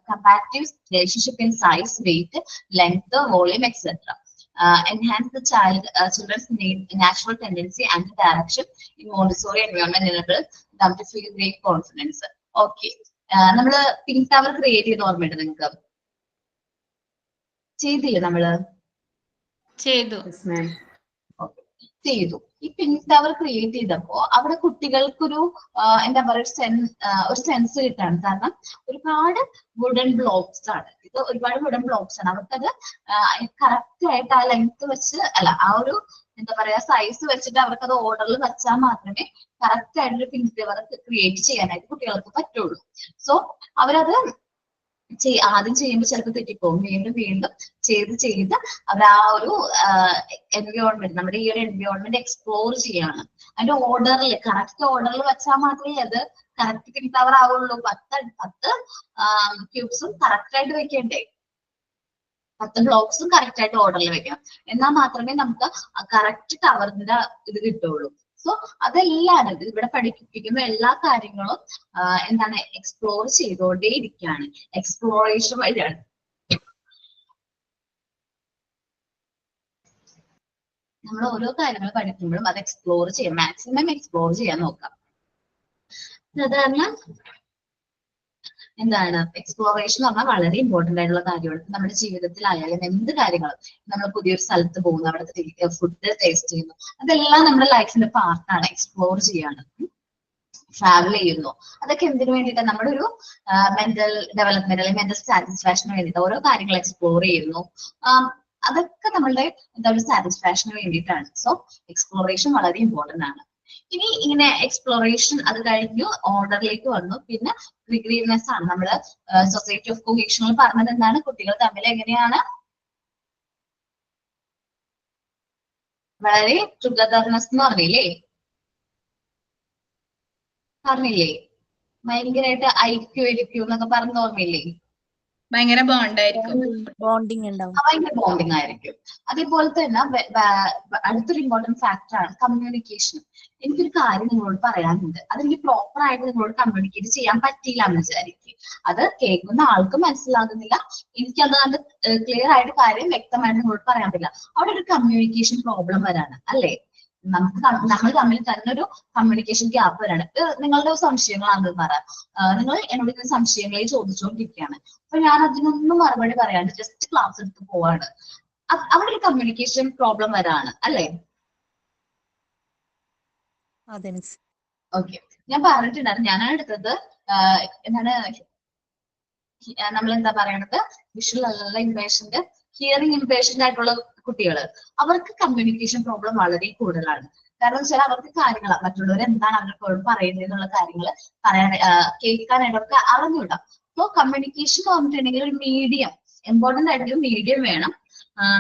comparative relationship in size, weight, length, volume, etc. Enhance the children's natural tendency and direction in Montessori environment, enable them to feel great confidence. Okay. നമ്മള് pink tower create ചെയ്ത് ഓർമ്മയുണ്ട് നിങ്ങൾക്ക്? ചെയ്തില്ലേ നമ്മള്? ചെയ്തു. ചെയ്തു. ഈ pink tower create ചെയ്തപ്പോ അവിടെ കുട്ടികൾക്കൊരു എന്താ പറയുക ഒരു സെൻസ് കിട്ടാണ്. കാരണം ഒരുപാട് വുഡൻ ബ്ലോക്സ് ആണ് ഇത്, ഒരുപാട് വുഡൻ ബ്ലോക്സ് ആണ്. അവർക്കത് കറക്റ്റ് ആയിട്ട് ആ ലെങ്ത് വെച്ച് ആ ഒരു എന്താ പറയാ സൈസ് വെച്ചിട്ട് അവർക്ക് അത് ഓർഡറിൽ വെച്ചാൽ മാത്രമേ കറക്റ്റ് ആയിട്ടൊരു പിങ്ക് ടവർ ക്രിയേറ്റ് ചെയ്യാനായിട്ട് കുട്ടികൾക്ക് പറ്റുള്ളൂ. സോ അവരത് ആദ്യം ചെയ്യുമ്പോൾ ചിലപ്പോൾ തെറ്റിപ്പോകും. വീണ്ടും വീണ്ടും ചെയ്ത് അവർ ആ ഒരു എൻവയോൺമെന്റ്, നമ്മുടെ ഈ ഒരു എൻവയോൺമെന്റ് എക്സ്പ്ലോർ ചെയ്യാണ്. അതിന്റെ ഓർഡറിൽ കറക്റ്റ് ഓർഡറിൽ വെച്ചാൽ മാത്രമേ അത് കറക്റ്റ് പിങ്ക് ടവർ ആവുള്ളൂ. 10 ക്യൂബ്സും കറക്റ്റ് ആയിട്ട് വെക്കണ്ടേ, 10 ബ്ലോക്സും കറക്റ്റ് ആയിട്ട് ഓർഡറിൽ വെക്കണം. എന്നാൽ മാത്രമേ നമുക്ക് കറക്റ്റ് ടവറിന്റെ ഇത് കിട്ടുള്ളൂ. സോ അതെല്ലാം ഇവിടെ പഠിപ്പിക്കുന്ന എല്ലാ കാര്യങ്ങളും എന്താണ് എക്സ്പ്ലോർ ചെയ്തോണ്ടേ ഇരിക്കുകയാണ്. എക്സ്പ്ലോറേഷൻ വഴിയാണ് നമ്മൾ ഓരോ കാര്യങ്ങൾ പഠിക്കുമ്പോഴും അത് എക്സ്പ്ലോർ ചെയ്യാം, മാക്സിമം എക്സ്പ്ലോർ ചെയ്യാൻ നോക്കാം. സാധാരണ എന്താണ് എക്സ്പ്ലോറേഷൻ എന്ന് പറഞ്ഞാൽ വളരെ ഇമ്പോർട്ടന്റ് ആയിട്ടുള്ള കാര്യമാണ്. നമ്മുടെ ജീവിതത്തിലായാലും എന്ത് കാര്യങ്ങളും, നമ്മൾ പുതിയൊരു സ്ഥലത്ത് പോകുന്നു, അവിടുത്തെ ഫുഡ് ടേസ്റ്റ് ചെയ്യുന്നു, അതെല്ലാം നമ്മുടെ ലൈഫിന്റെ പാർട്ടാണ്. എക്സ്പ്ലോർ ചെയ്യാണ്, ട്രാവൽ ചെയ്യുന്നു, അതൊക്കെ എന്തിനു വേണ്ടിയിട്ടാണ്? നമ്മുടെ ഒരു മെന്റൽ ഡെവലപ്മെന്റ് അല്ലെങ്കിൽ മെന്റൽ സാറ്റിസ്ഫാക്ഷന് വേണ്ടിയിട്ട് ഓരോ കാര്യങ്ങൾ എക്സ്പ്ലോർ ചെയ്യുന്നു. അതൊക്കെ നമ്മളുടെ എന്താ ഒരു സാറ്റിസ്ഫാക്ഷന് വേണ്ടിയിട്ടാണ്. സോ എക്സ്പ്ലോറേഷൻ വളരെ ഇമ്പോർട്ടന്റ് ആണ്. ഇനി ഇങ്ങനെ എക്സ്പ്ലോറേഷൻ അത് കഴിഞ്ഞു ഓർഡറിലേക്ക് വന്നു. പിന്നെ ഗ്രിഗറീവ്നെസ് ആണ്. നമ്മള് സൊസൈറ്റി ഓഫ് കൊഹീഷനിൽ പറഞ്ഞത് എന്താണ്? കുട്ടികൾ തമ്മിൽ എങ്ങനെയാണ് വളരെ ടുഗദർനെസ് എന്ന് പറഞ്ഞില്ലേ? ഭയങ്കരമായിട്ട് ഐക്യം എന്നൊക്കെ പറഞ്ഞ ഓർമ്മയില്ലേ? ഭയങ്കര ബോണ്ടായിരിക്കും, ബോണ്ടിങ് ഉണ്ടാവും, ഭയങ്കര ബോണ്ടിങ് ആയിരിക്കും. അതേപോലെ തന്നെ അടുത്തൊരു ഇമ്പോർട്ടന്റ് ഫാക്ടർ ആണ് കമ്മ്യൂണിക്കേഷൻ. എനിക്കൊരു കാര്യം നിങ്ങളോട് പറയാനുണ്ട്, അതെനിക്ക് പ്രോപ്പർ ആയിട്ട് നിങ്ങളോട് കമ്മ്യൂണിക്കേറ്റ് ചെയ്യാൻ പറ്റിയില്ല എന്ന് വിചാരിക്കും. അത് കേൾക്കുന്ന ആൾക്ക് മനസ്സിലാകുന്നില്ല, എനിക്കത് അത് ക്ലിയർ ആയിട്ട് കാര്യം വ്യക്തമായിട്ട് നിങ്ങളോട് പറയാൻ പറ്റില്ല. അവിടെ ഒരു കമ്മ്യൂണിക്കേഷൻ പ്രോബ്ലം വരാണ് അല്ലേ? നമ്മൾ തമ്മിൽ തന്നെ ഒരു കമ്മ്യൂണിക്കേഷൻ ഗ്യാപ്പ് വരാണ്. നിങ്ങളുടെ സംശയങ്ങളാണെന്ന് പറയാം. നിങ്ങൾ എന്നോട് ഇങ്ങനെ സംശയങ്ങളെ ചോദിച്ചുകൊണ്ടിരിക്കുകയാണ്. അപ്പൊ ഞാൻ അതിനൊന്നും മറുപടി പറയാണ്ട് ജസ്റ്റ് ക്ലാസ് എടുത്ത് പോവാണ്. അവിടെ ഒരു കമ്മ്യൂണിക്കേഷൻ പ്രോബ്ലം വരാണ് അല്ലേ? ഓക്കെ, ഞാൻ പറഞ്ഞിട്ടുണ്ടായിരുന്നു. ഞാനാണ് എടുത്തത് എന്താണ് നമ്മൾ എന്താ പറയണത്, വിഷ്വൽ അല്ല ഇംപേഷന്റ്, ഹിയറിംഗ് ഇംപേഷന്റ് ആയിട്ടുള്ള കുട്ടികൾ, അവർക്ക് കമ്മ്യൂണിക്കേഷൻ പ്രോബ്ലം വളരെ കൂടുതലാണ്. കാരണം വെച്ചാൽ അവർക്ക് കാര്യങ്ങൾ മറ്റുള്ളവർ എന്താണ് അവർക്ക് പറയുന്നത് എന്നുള്ള കാര്യങ്ങൾ കേൾക്കാനായിട്ട് അവർക്ക് അറിഞ്ഞൂടാ. സോ കമ്മ്യൂണിക്കേഷൻ എന്ന് പറഞ്ഞിട്ടുണ്ടെങ്കിൽ ഒരു മീഡിയം, ഇമ്പോർട്ടന്റ് ആയിട്ടൊരു മീഡിയം വേണം.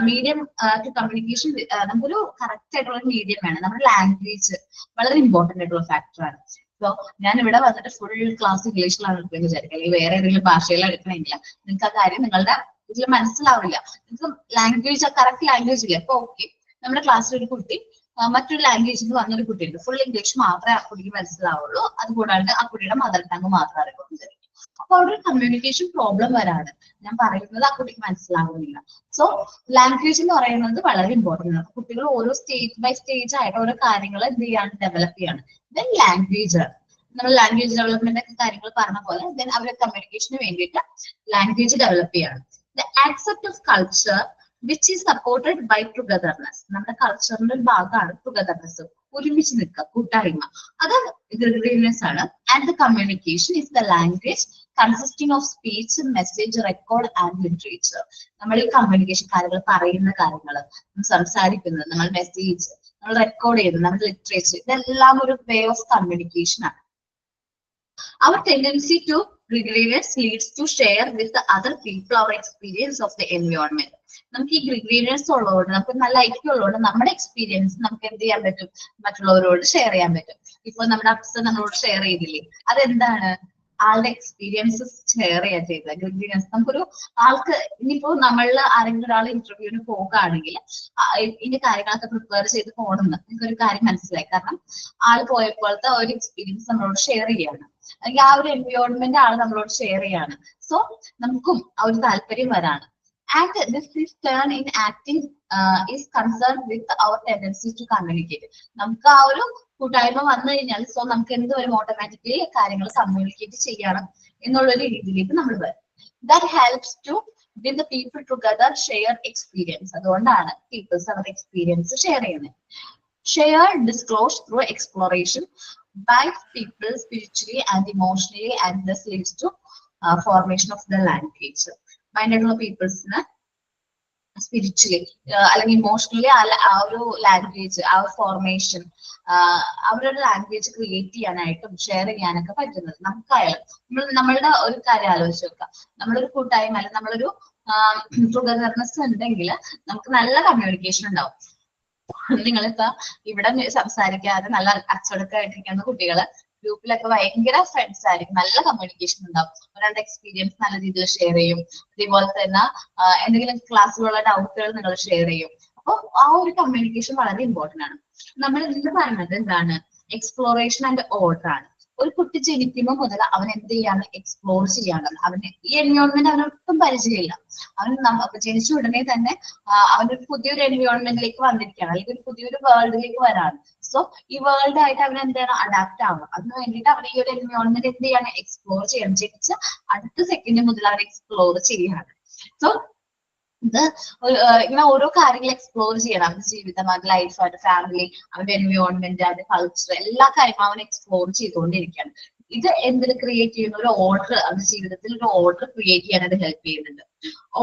മീഡിയം ടു കമ്മ്യൂണിക്കേഷൻ നമുക്കൊരു കറക്റ്റ് ആയിട്ടുള്ള മീഡിയം വേണം. നമ്മുടെ ലാംഗ്വേജ് വളരെ ഇമ്പോർട്ടന്റ് ആയിട്ടുള്ള ഫാക്ടറാണ്. സോ ഞാൻ ഇവിടെ വന്നിട്ട് ഫുൾ ക്ലാസ് ഇംഗ്ലീഷിലാണ് എടുക്കുന്നത് വിചാരിക്കുക, അല്ലെങ്കിൽ വേറെ ഏതെങ്കിലും ഭാഷയിലാണ് എടുക്കണമെങ്കിൽ നിങ്ങൾക്ക് ആ കാര്യം നിങ്ങളുടെ ഇതിൽ മനസ്സിലാവില്ല. നിങ്ങൾക്ക് ലാംഗ്വേജ് കറക്റ്റ് ലാംഗ്വേജ് ഇല്ല. അപ്പൊ ഓക്കെ, നമ്മുടെ ക്ലാസ്സിൽ ഒരു കുട്ടി മറ്റൊരു ലാംഗ്വേജിൽ നിന്ന് വന്നൊരു കുട്ടിയുണ്ട്, ഫുൾ ഇംഗ്ലീഷ് മാത്രമേ ആ കുട്ടിക്ക് മനസ്സിലാവുള്ളൂ, അതുകൂടാണ്ട് ആ കുട്ടിയുടെ മദർ ടങ് മാത്രം അറിയുള്ളൂ. അപ്പൊ അവിടെ ഒരു കമ്മ്യൂണിക്കേഷൻ പ്രോബ്ലം വരാണ്. ഞാൻ പറയുന്നത് ആ കുട്ടിക്ക് മനസ്സിലാവുന്നില്ല. സോ ലാംഗ്വേജ് എന്ന് പറയുന്നത് വളരെ ഇമ്പോർട്ടന്റ് ആണ്. കുട്ടികൾ ഓരോ സ്റ്റേജ് ബൈ സ്റ്റേജ് ആയിട്ട് ഓരോ കാര്യങ്ങൾ എന്ത് ചെയ്യാണ്, ഡെവലപ്പ് ചെയ്യാണ്. ദെൻ ലാംഗ്വേജ് ആണ്. നമ്മൾ ലാംഗ്വേജ് ഡെവലപ്മെന്റ് ഒക്കെ കാര്യങ്ങൾ പറഞ്ഞ പോലെ ദെൻ അവരുടെ കമ്മ്യൂണിക്കേഷന് വേണ്ടിയിട്ട് ലാംഗ്വേജ് ഡെവലപ്പ് ചെയ്യാണ്. The accept of culture which is supported by togetherness. നമ്മുടെ കൾച്ചറിന്റെ ഒരു ഭാഗമാണ് ടുഗദർനെസ്, ഒരുമിച്ച് നിൽക്കുക, കൂട്ടായ്മ. അത് ഗ്രിഗറീവ്നെസ് ആണ്. And the communication is the language consisting of speech, message, record and literature. നമ്മൾ ഈ കമ്മ്യൂണിക്കേഷൻ കാര്യങ്ങൾ, പറയുന്ന കാര്യങ്ങൾ, സംസാരിക്കുന്നത്, നമ്മൾ മെസ്സേജ്, നമ്മൾ റെക്കോർഡ് ചെയ്യുന്നത്, നമ്മുടെ ലിറ്ററേച്ചർ, ഇതെല്ലാം ഒരു വേ ഓഫ് കമ്മ്യൂണിക്കേഷൻ ആണ്. Our tendency to gregariness leads to share with the other people our experience of the environment. നമുക്ക് ഈ ഗ്രിഗറീവ്നെസ് ഉള്ളതുകൊണ്ട്, നമുക്ക് നല്ല ഐക്യം ഉള്ളതുകൊണ്ട് നമ്മുടെ എക്സ്പീരിയൻസ് നമുക്ക് എന്ത് ചെയ്യാൻ പറ്റും, മറ്റുള്ളവരോട് ഷെയർ ചെയ്യാൻ പറ്റും. ഇപ്പൊ നമ്മുടെ അപ്സ് നമ്മളോട് ഷെയർ ചെയ്തില്ലേ, അതെന്താണ്, ആളുടെ എക്സ്പീരിയൻസസ് ഷെയർ ചെയ്യാൻ ചെയ്തത്. ഗ്രിഗ്രിയൻസ് നമുക്കൊരു ആൾക്ക് ഇനിയിപ്പോ നമ്മളിൽ ആരെങ്കിലും ഒരാൾ ഇന്റർവ്യൂവിന് പോകുകയാണെങ്കിൽ ഇതിന്റെ കാര്യങ്ങളൊക്കെ പ്രിപ്പയർ ചെയ്ത് പോകണമെന്ന് എനിക്കൊരു കാര്യം മനസ്സിലായി. കാരണം ആൾ പോയപ്പോഴത്തെ ഒരു എക്സ്പീരിയൻസ് നമ്മളോട് ഷെയർ ചെയ്യാണ്, അല്ലെങ്കിൽ ആ ഒരു എൻവയോൺമെന്റ് ആൾ നമ്മളോട് ഷെയർ ചെയ്യാണ്. സോ നമുക്കും ആ ഒരു താല്പര്യം വരാണ്. And this is turn in acting is concerned with our tendency to communicate. നമുക്ക് ആ ഒരു കൂട്ടായ്മ വന്നു കഴിഞ്ഞാൽ സോ നമുക്ക് എന്ത് വരും, ഓട്ടോമാറ്റിക്കലി കാര്യങ്ങൾ കമ്മ്യൂണിക്കേറ്റ് ചെയ്യണം എന്നുള്ളൊരു രീതിയിലേക്ക് നമ്മൾ വരും. That helps to with the people together share experience. അതുകൊണ്ടാണ് പീപ്പിൾസ് അവരുടെ എക്സ്പീരിയൻസ് ഷെയർ ചെയ്യുന്നത്. Share disclose through exploration by people spiritually and emotionally, and this leads to formation of the language. മൈൻഡായിട്ടുള്ള പീപ്പിൾസിന് സ്പിരിച്വലി അല്ലെങ്കിൽ ഇമോഷണലി ആ ഒരു language, ആ ഒരു ഫോർമേഷൻ, അവരുടെ ലാംഗ്വേജ് ക്രിയേറ്റ് ചെയ്യാനായിട്ടും ഷെയർ ചെയ്യാനൊക്കെ പറ്റുന്നത് നമുക്കായാലും. നമ്മളുടെ ഒരു കാര്യം ആലോചിച്ച് നോക്കാം, നമ്മളൊരു കൂട്ടായ്മ അല്ലെങ്കിൽ നമ്മളൊരു ടുഗദർനെസ് ഉണ്ടെങ്കിൽ നമുക്ക് നല്ല കമ്മ്യൂണിക്കേഷൻ ഉണ്ടാവും. നിങ്ങളിപ്പോ ഇവിടെ സംസാരിക്കാതെ നല്ല അച്ചടക്കമായിട്ടിരിക്കുന്ന കുട്ടികള് ഗ്രൂപ്പിലൊക്കെ ഭയങ്കര ഫ്രണ്ട്സ് ആയിരിക്കും, നല്ല കമ്മ്യൂണിക്കേഷൻ ഉണ്ടാവും, ഒരാളുടെ എക്സ്പീരിയൻസ് നല്ല രീതിയിൽ ഷെയർ ചെയ്യും. അതേപോലെ തന്നെ എന്തെങ്കിലും ക്ലാസ്സിലുള്ള ഡൗട്ടുകൾ നിങ്ങൾ ഷെയർ ചെയ്യും. അപ്പോൾ ആ ഒരു കമ്മ്യൂണിക്കേഷൻ വളരെ ഇമ്പോർട്ടന്റ് ആണ്. നമ്മൾ ഇന്ന് പറഞ്ഞത് എന്താണ്, എക്സ്പ്ലോറേഷൻ ആൻഡ് ഓർഡർ ആണ്. ഒരു കുട്ടി ജനിക്കുമ്പോൾ മുതൽ അവൻ എന്ത് ചെയ്യാണ്, എക്സ്പ്ലോർ ചെയ്യാനുള്ളത്. അവന് ഈ എൻവയോൺമെന്റ് അവനൊട്ടും പരിചയമില്ല. അവൻ ജനിച്ച ഉടനെ തന്നെ അവനൊരു പുതിയൊരു എൻവയോൺമെന്റിലേക്ക് വന്നിരിക്കുകയാണ്, അല്ലെങ്കിൽ ഒരു പുതിയൊരു വേൾഡിലേക്ക് വരാണ്. സോ ഈ വേൾഡ് ആയിട്ട് അവൻ എന്താണ് അഡാപ്റ്റ് ആവണം. അതിന് വേണ്ടിയിട്ട് അവൻ ഈ ഒരു എൻവയോൺമെന്റ് എന്ത് ചെയ്യാണ്, എക്സ്പ്ലോർ ചെയ്യണം. ജനിച്ച് അടുത്ത സെക്കൻഡ് മുതൽ അവൻ എക്സ്പ്ലോർ ചെയ്യാണ്. സോ ഇത് ഇങ്ങനെ ഓരോ കാര്യങ്ങൾ എക്സ്പ്ലോർ ചെയ്യണം. അവന്റെ ജീവിതം, അവന്റെ ലൈഫ്, അവന്റെ ഫാമിലി, അവന്റെ എൻവയോൺമെന്റ്, അവന്റെ കൾച്ചർ, എല്ലാ കാര്യങ്ങളും അവൻ എക്സ്പ്ലോർ ചെയ്തുകൊണ്ടിരിക്കുകയാണ്. ഇത് എന്തിൽ ക്രിയേറ്റ് ചെയ്യുന്ന ഒരു ഓർഡർ, അവന്റെ ജീവിതത്തിൽ ഒരു ഓർഡർ ക്രിയേറ്റ് ചെയ്യാനായിട്ട് ഹെൽപ്പ് ചെയ്യുന്നുണ്ട്.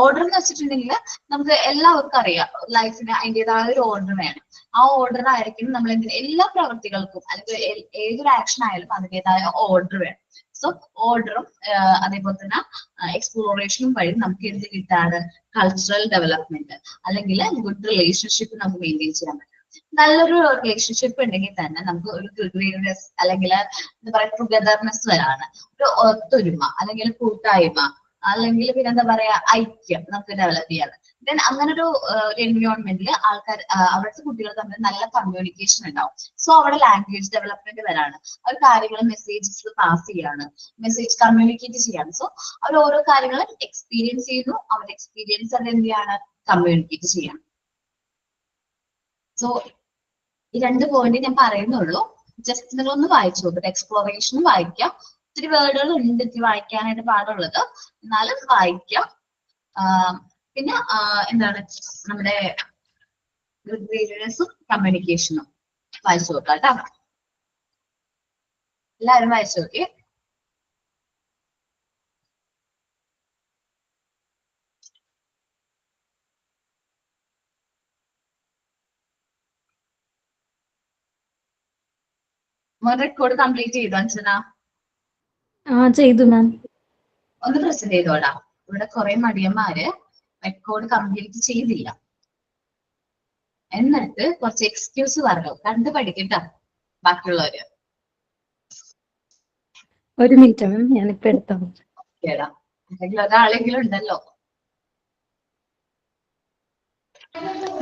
ഓർഡർ എന്ന് വെച്ചിട്ടുണ്ടെങ്കിൽ നമുക്ക് എല്ലാവർക്കും അറിയാം, ലൈഫിന് അതിൻ്റെതായ ഒരു ഓർഡർ വേണം. ആ ഓർഡർ ആയിരിക്കും നമ്മൾ എല്ലാ പ്രവൃത്തികൾക്കും, അല്ലെങ്കിൽ ഏതൊരു ആക്ഷൻ ആയാലും അതിൻ്റെതായ ഓർഡർ വേണം. സോ ഓർഡറും അതേപോലെ തന്നെ എക്സ്പ്ലോറേഷനും വഴി നമുക്ക് എന്ത് കിട്ടാണ്, കൾച്ചറൽ ഡെവലപ്മെന്റ് അല്ലെങ്കിൽ ഗുഡ് റിലേഷൻഷിപ്പ് നമുക്ക് മെയിൻറ്റെയിൻ ചെയ്യാൻ പറ്റും. നല്ലൊരു റിലേഷൻഷിപ്പ് ഉണ്ടെങ്കിൽ തന്നെ നമുക്ക് ഒരു ഗ്രിഗ്രിയസ് അല്ലെങ്കിൽ എന്താ പറയുക ടുഗദർനെസ് വരാണ്, ഒരു ഒത്തൊരുമ അല്ലെങ്കിൽ കൂട്ടായ്മ, അല്ലെങ്കിൽ പിന്നെ എന്താ പറയാ ഐക്യം നമുക്ക് ഡെവലപ്പ് ചെയ്യാറ്. ദെൻ അങ്ങനെ ഒരു എൻവയോൺമെന്റിൽ ആൾക്കാർ, അവിടുത്തെ കുട്ടികൾ തമ്മിൽ നല്ല കമ്മ്യൂണിക്കേഷൻ ഉണ്ടാവും. സോ അവിടെ ലാംഗ്വേജ് ഡെവലപ്മെന്റ് വരാണ്. അവർ കാര്യങ്ങൾ മെസ്സേജസ് പാസ് ചെയ്യാണ്, മെസ്സേജ് കമ്മ്യൂണിക്കേറ്റ് ചെയ്യാണ്. സോ അവർ ഓരോ കാര്യങ്ങളും എക്സ്പീരിയൻസ് ചെയ്യുന്നു, അവരുടെ എക്സ്പീരിയൻസ് അത് എന്ത് ചെയ്യാണ്, കമ്മ്യൂണിക്കേറ്റ് ചെയ്യാണ്. സോ ഈ 2 പോയിന്റ് ഞാൻ പറയുന്നുള്ളൂ, ജസ്റ്റ് നിങ്ങളൊന്ന് വായിച്ചു നോക്കട്ടെ. എക്സ്പ്ലോറേഷനും വായിക്കാം, ഒത്തിരി വേർഡുകൾ ഉണ്ട് ഇത്തിരി വായിക്കാനായിട്ട് പാടുള്ളത്, എന്നാലും വായിക്കാം. പിന്നെ എന്താണ് നമ്മുടെ ഗ്രിഗ്രിയസും കമ്മ്യൂണിക്കേഷനും വായിച്ചു നോക്കാം കേട്ടോ. എല്ലാവരും വായിച്ചു നോക്കി. റെക്കോർഡ് കംപ്ലീറ്റ് ചെയ്തോ അഞ്ജന? ചെയ്തു മാം. ഒന്ന് പ്രസന്റ് ചെയ്തോടാ. ഇവിടെ കുറെ മടിയന്മാര് റെക്കോർഡ് കംപ്ലീറ്റ് ചെയ്തില്ല, എന്നിട്ട് കുറച്ച് എക്സ്ക്യൂസ് പറഞ്ഞു. കണ്ട് പഠിക്കട്ടോ ബാക്കിയുള്ളവര്. ഒരു മിനിറ്റ് മാം, ഞാനിപ്പോ എടുത്തോ. കേടാ അല്ലെങ്കിൽ ഒരാളെങ്കിലും ഉണ്ടല്ലോ.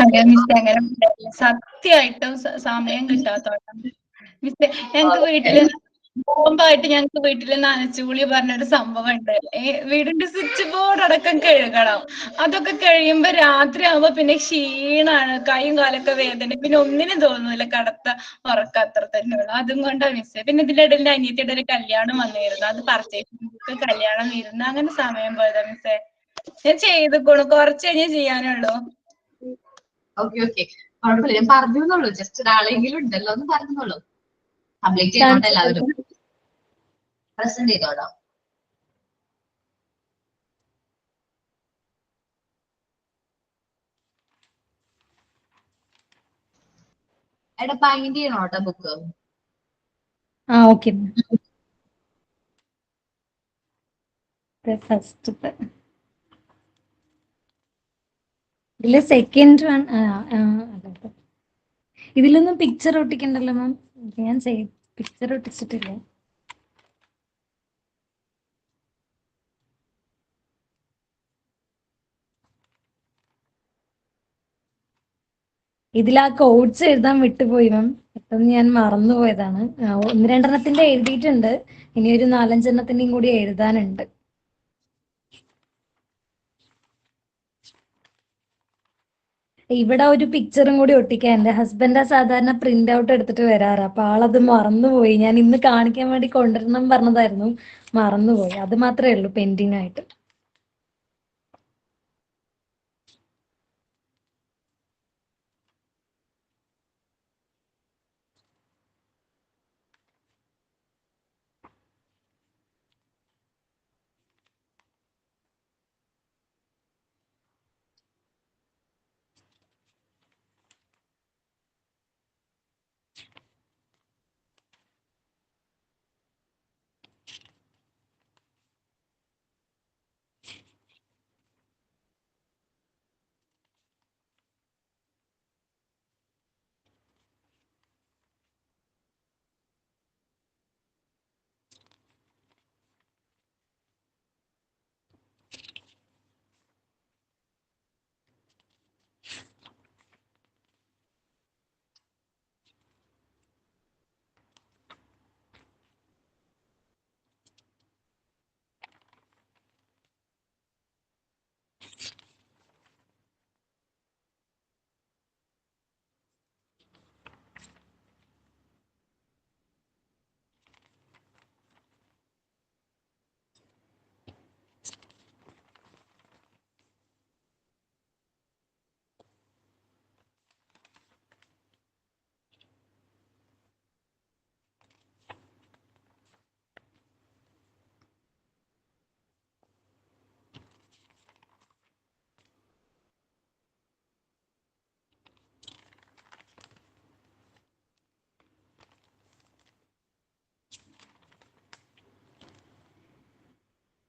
അതെ മിസ്, അങ്ങനെ സത്യമായിട്ടും സമയം കിട്ടാത്തോണ്ടാണ് മിസ്. ഞങ്ങക്ക് വീട്ടില് ബോംബായിട്ട് ഞങ്ങക്ക് വീട്ടില് നനച്ചുകുളി പറഞ്ഞൊരു സംഭവം ഉണ്ട്. വീടിന്റെ സ്വിച്ച് ബോർഡ് അടക്കം കഴുകണം. അതൊക്കെ കഴിയുമ്പോ രാത്രി ആവുമ്പോ പിന്നെ ക്ഷീണാണ്, കൈയും കാലൊക്കെ വേദന, പിന്നെ ഒന്നിനും തോന്നൂല, കടത്ത ഉറക്കം അത്ര തന്നെ ഉള്ളു. അതും കൊണ്ടാ മിസ്സേ. പിന്നെ ഇതിന്റെ ഇടയിൽ അനിയത്തിയുടെ ഒരു കല്യാണം വന്നിരുന്നു, അത് പർച്ചേസ് കല്യാണം ഇരുന്നു, അങ്ങനെ സമയം പോയതാ മിസ്സേ. ഞാൻ ചെയ്തോളൂ, കുറച്ച് കഴിഞ്ഞേ ചെയ്യാനുള്ളൂ. ഓക്കെ ഓക്കെ, കുഴപ്പമില്ല. ഞാൻ പറഞ്ഞോളൂ, ജസ്റ്റ് ഒരാളെങ്കിലും ഉണ്ടല്ലോ എന്ന് പറഞ്ഞോളൂ. കംപ്ലീറ്റ് ചെയ്തോട്ടെ എല്ലാവരും. പ്രസന്റ് ചെയ്തോളൂ. എടാ ബൈൻഡ് ചെയ്യണോ കേട്ടോ ബുക്ക്? ഓക്കെ. ഫസ്റ്റ് ഇതില് സെക്കൻഡ് വൺ. ഇതിലൊന്നും പിക്ചർ ഒട്ടിക്കണ്ടല്ലോ മാം, ഞാൻ പിക്ചർ ഒട്ടിച്ചിട്ടില്ല. ഇതിൽ ആ കോഡ്സ് എഴുതാൻ വിട്ടുപോയി മാം. പെട്ടെന്ന് ഞാൻ മറന്നുപോയതാണ്. 1-2 എഴുതിയിട്ടുണ്ട്. ഇനി ഒരു 4-5 കൂടി എഴുതാനുണ്ട്. ഇവിടെ ഒരു പിക്ചറും കൂടി ഒട്ടിക്കാൻ. എന്റെ ഹസ്ബൻഡ് സാധാരണ പ്രിന്റ് ഔട്ട് എടുത്തിട്ട് വരാറ്. അപ്പൊ ആളത് മറന്നുപോയി. ഞാൻ ഇന്ന് കാണിക്കാൻ വേണ്ടി കൊണ്ടുവരണം പറഞ്ഞതായിരുന്നു, മറന്നുപോയി. അത് മാത്രമേ ഉള്ളൂ പെൻഡിങ് ആയിട്ട്.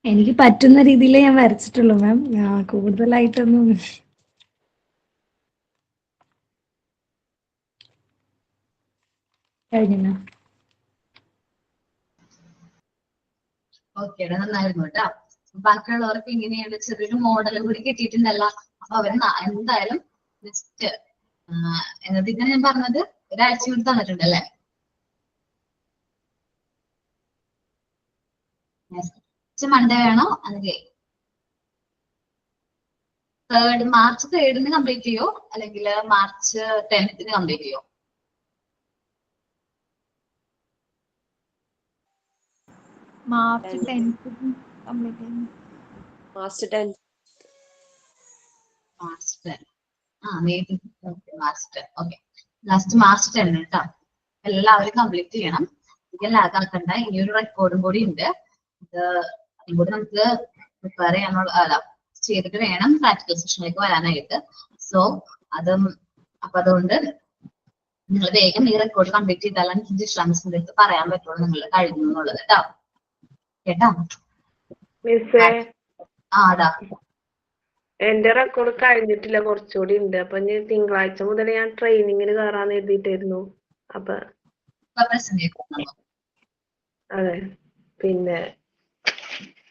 എനിക്ക് പറ്റുന്ന രീതിയിലേ ഞാൻ വരച്ചിട്ടുള്ളൂ മാം. കൂടുതലായിട്ടൊന്നും കഴിഞ്ഞു മാം. ഓക്കെ, നന്നായിരുന്നു കേട്ടോ. ബാക്കിയുള്ളവർക്ക് ഇങ്ങനെയാണ് ചെറിയൊരു മോഡലും കൂടി കിട്ടിയിട്ടുണ്ടല്ലോ. അപ്പൊ അവര് എന്തായാലും നെക്സ്റ്റ് എന്നതിനാ ഞാൻ പറഞ്ഞത്, ഒരാഴ്ച കൂടി തന്നിട്ടുണ്ടല്ലേ. നെക്സ്റ്റ് മൺഡേ വേണോ അല്ലെങ്കിൽ മാർച്ച് 3 കംപ്ലീറ്റ് ചെയ്യോ അല്ലെങ്കിൽ മാർച്ച് 10 കംപ്ലീറ്റ് ചെയ്യോ? മാർച്ച് 10th കംപ്ലീറ്റ് ചെയ്യുന്നു. March 10. March 10. March 10. Okay, last March 10 കേട്ടോ. എല്ലാവരും കംപ്ലീറ്റ് ചെയ്യണം. ഇതിൽ ലാഗാക്കണ്ട. ഇനിയൊരു റെക്കോർഡും കൂടി ഉണ്ട്. അതും കൂടി നമുക്ക് പ്രിപ്പയർ ചെയ്യാനുള്ള ചെയ്തിട്ട് വേണം പ്രാക്ടിക്കൽ സെഷനിലേക്ക് വരാനായിട്ട്. സോ അതുകൊണ്ട് നിങ്ങൾ വേഗം ഈ റെക്കോർഡ് കംപ്ലീറ്റ് ചെയ്താലാണ് ജിഷ്ണാമിസിന്റെ അടുത്ത് പറയാൻ പറ്റുള്ളൂ നിങ്ങൾ കഴിഞ്ഞു എന്നുള്ളത് കേട്ടോ. കേട്ടോ അതാ എന്റെ റെക്കോർഡ് കഴിഞ്ഞിട്ടില്ല, കുറച്ചുകൂടി ഉണ്ട്. അപ്പൊ ഞാൻ തിങ്കളാഴ്ച മുതൽ ഞാൻ ട്രെയിനിങ്ങിന് കയറാന്ന് എഴുതിയിട്ടായിരുന്നു. അപ്പൊ അതെ, പിന്നെ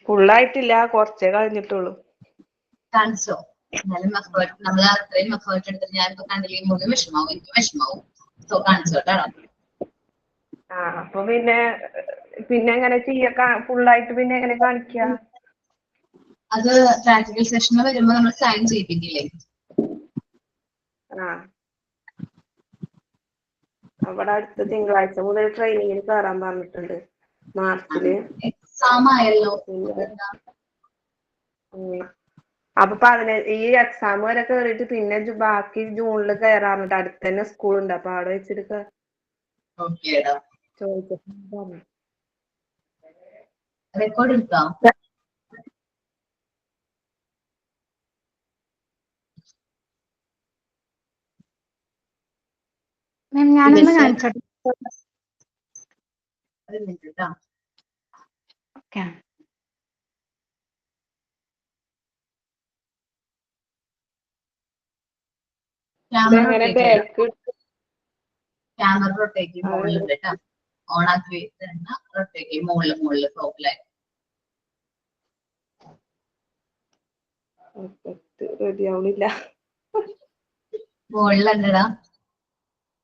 ഫുള്ളായിട്ടില്ല, കുറച്ചേ കഴിഞ്ഞിട്ടുള്ളൂ. കാണിച്ചോ? എന്നാലും നമ്മൾ അത്രയും എഫേർട്ട് എടുത്തിട്ട് ഞാനിപ്പോ കണ്ടില്ലെങ്കിൽ മുഴുവൻ വിഷമാവും, എനിക്ക് വിഷമാവും. സോ കാണിച്ചോ കേട്ടോ. അപ്പൊ പിന്നെ എങ്ങനെ ചെയ്യാ? ഫുള്ളായിട്ട് പിന്നെ എങ്ങനെ കാണിക്കുക? അത് പ്രാക്ടിക്കൽ സെഷന് വരുമ്പോ നമ്മൾ സൈൻ ചെയ്യിപ്പിക്കില്ലേ? അവിടെ അടുത്ത തിങ്കളാഴ്ച മുതൽ ട്രെയിനിങ്ങിന് കയറാൻ പറഞ്ഞിട്ടുണ്ട്, മാർച്ചില്. എക്സാം ആയല്ലോ. അപ്പൊ ഈ എക്സാം വരെ കേറിയിട്ട് പിന്നെ ബാക്കി ജൂണിൽ കയറാറുണ്ട്. അടുത്ത് തന്നെ സ്കൂളുണ്ട്. അപ്പൊ അവിടെ വെച്ചിട്ട് ചോദിച്ചു. റെക്കോർഡ് എടുത്തോ? മാം ഞാനൊന്ന് കാണിച്ചോട്ടെ? ഒരു മിനിറ്റ് കേട്ടോ. ഓക്കെ. ക്യാമറ റൊട്ടേറ്റ് മുകളിലുണ്ട് കേട്ടോ. ഓണാക്കി വെച്ചിട്ട് റൊട്ടേറ്റ് മുകളിൽ ടോപ്പിലായി റെഡി ആവണില്ല. മുകളിലല്ലടാ,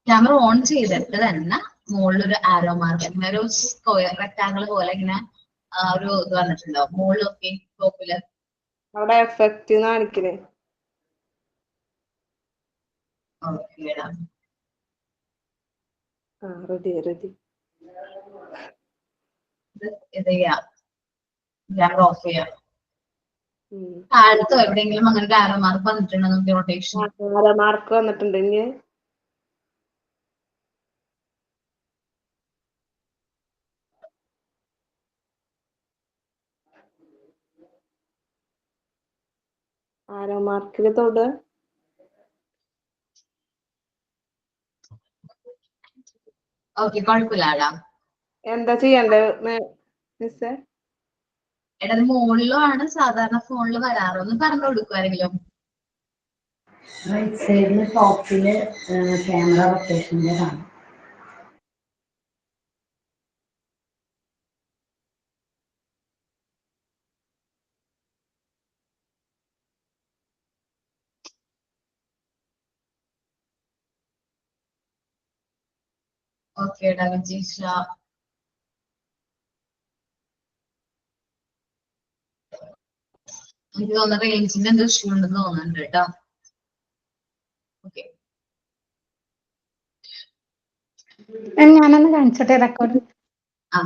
ക്യാമറ ഓൺ ചെയ്തിട്ട് തന്നെ മുകളിലൊരു ആരോ മാർക്ക് ഇങ്ങനെ ഒരു സ്ക്വയർ റെക്ടാങ്കിൾ പോലെ ഇങ്ങനെ ഒരു ഇത് വന്നിട്ടുണ്ടാവും മുകളിലൊക്കെ ടോപ്പില്. അവിടെ എഫക്റ്റ് കാണിക്കണേ. ഓക്കേടാ. റെഡി ഇത് ചെയ്യാം, ക്യാമറ ഓഫ് ചെയ്യാം. താഴത്തോ എവിടെയെങ്കിലും അങ്ങനെ ഒരു ആരോ മാർക്ക് വന്നിട്ടുണ്ടോ നമുക്ക് റൊട്ടേഷൻ? മാർക്ക് വന്നിട്ടുണ്ട്. ഇനി ആരോ മാർക്കിൽ തൊട്. ഓക്കെ, കുഴപ്പമില്ലാടാ. എന്താ ചെയ്യണ്ടേ മിസ്സേ? എടാ അത് മുകളിലും ആണ് സാധാരണ ഫോണിൽ വരാറ്, ഒന്ന് പറഞ്ഞു കൊടുക്കുമാരെങ്കിലും. റൈറ്റ് സൈഡിൽ ടോപ്പില് ക്യാമറ റൊട്ടേഷനിൽ കാണാം. ഓക്കേടാ വിജീഷ. എനിക്ക് തോന്നുന്നു റേഞ്ചിന്റെ എന്തോ ഇഷ്യൂ ഉണ്ടെന്ന് തോന്നുന്നുണ്ട് കേട്ടോ. ഓക്കെ, ഞാനൊന്ന് കാണിച്ചോട്ടെ റെക്കോർഡ്. ആ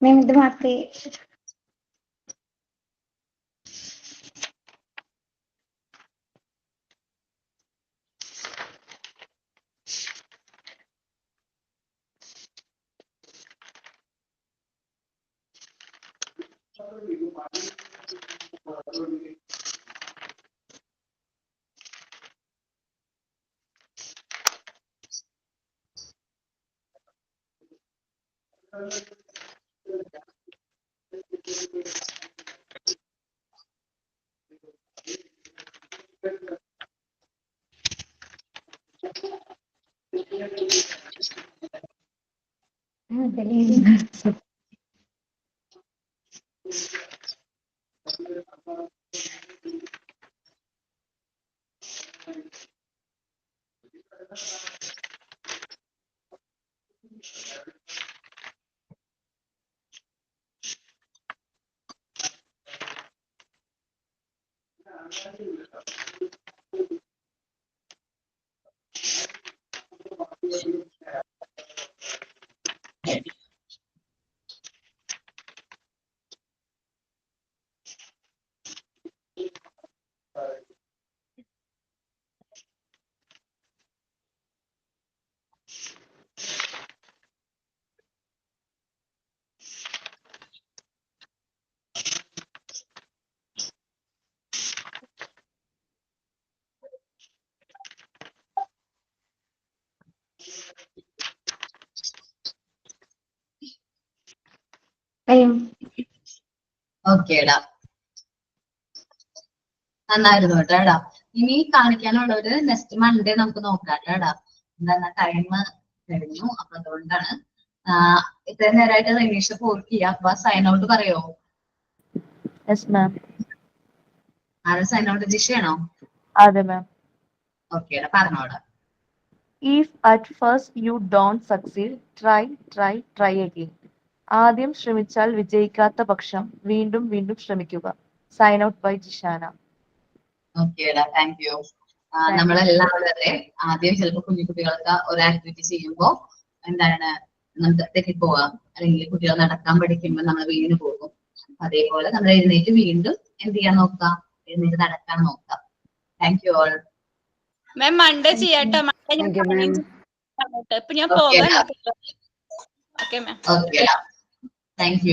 മാം ഇത് മാർക്ക് ഓക്കേടാ, നന്നായിരുന്നു കേട്ടോ. ഇനി കാണിക്കാനുള്ളവര് നെക്സ്റ്റ് മൺഡേ നമുക്ക് നോക്കാം കേട്ടാ. എന്താ ടൈം കഴിഞ്ഞു, അപ്പൊ അതുകൊണ്ടാണ് ഇത്രയും നേരമായിട്ട് റെനീഷ പോർക്ക് ചെയ്യാം. അപ്പൊ സൈൻ ഔട്ട് പറയോ? ആരും സൈൻ ഔട്ട് ജിഷയാണോ? അതെ മാം. ഓക്കേടാ, പറഞ്ഞോടാ. If at first you don't succeed, try again. ആദ്യം ശ്രമിച്ചാൽ വിജയിക്കാത്ത പക്ഷം വീണ്ടും വീണ്ടും ശ്രമിക്കുക. Sign out by Jishana. ഓക്കേടാ, താങ്ക് യു. നമ്മളെല്ലാവരും അതെ ആദ്യം ചിലപ്പോൾ കുഞ്ഞു കുട്ടികൾക്ക് ഒരു ആക്ടിവിറ്റി ചെയ്യുമ്പോ എന്താണ് നമുക്ക് തെറ്റിപ്പോവാം, അല്ലെങ്കിൽ കുട്ടികൾ നടക്കാൻ പഠിക്കുമ്പോൾ നമ്മൾ വീണ് പോകും. അതേപോലെ നമ്മൾ എഴുന്നേറ്റ് വീണ്ടും എന്ത് ചെയ്യാൻ നോക്കാം, എഴുന്നേറ്റ് നടക്കാൻ നോക്കാം. Thank you all. Ma'am Monday ചെയ്യാട്ടോ. മൺഡേ ഞാൻ ഇപ്പൊ ഞാൻ പോകാൻ. Okay ma'am. ഓക്കേടാ, താങ്ക് യു.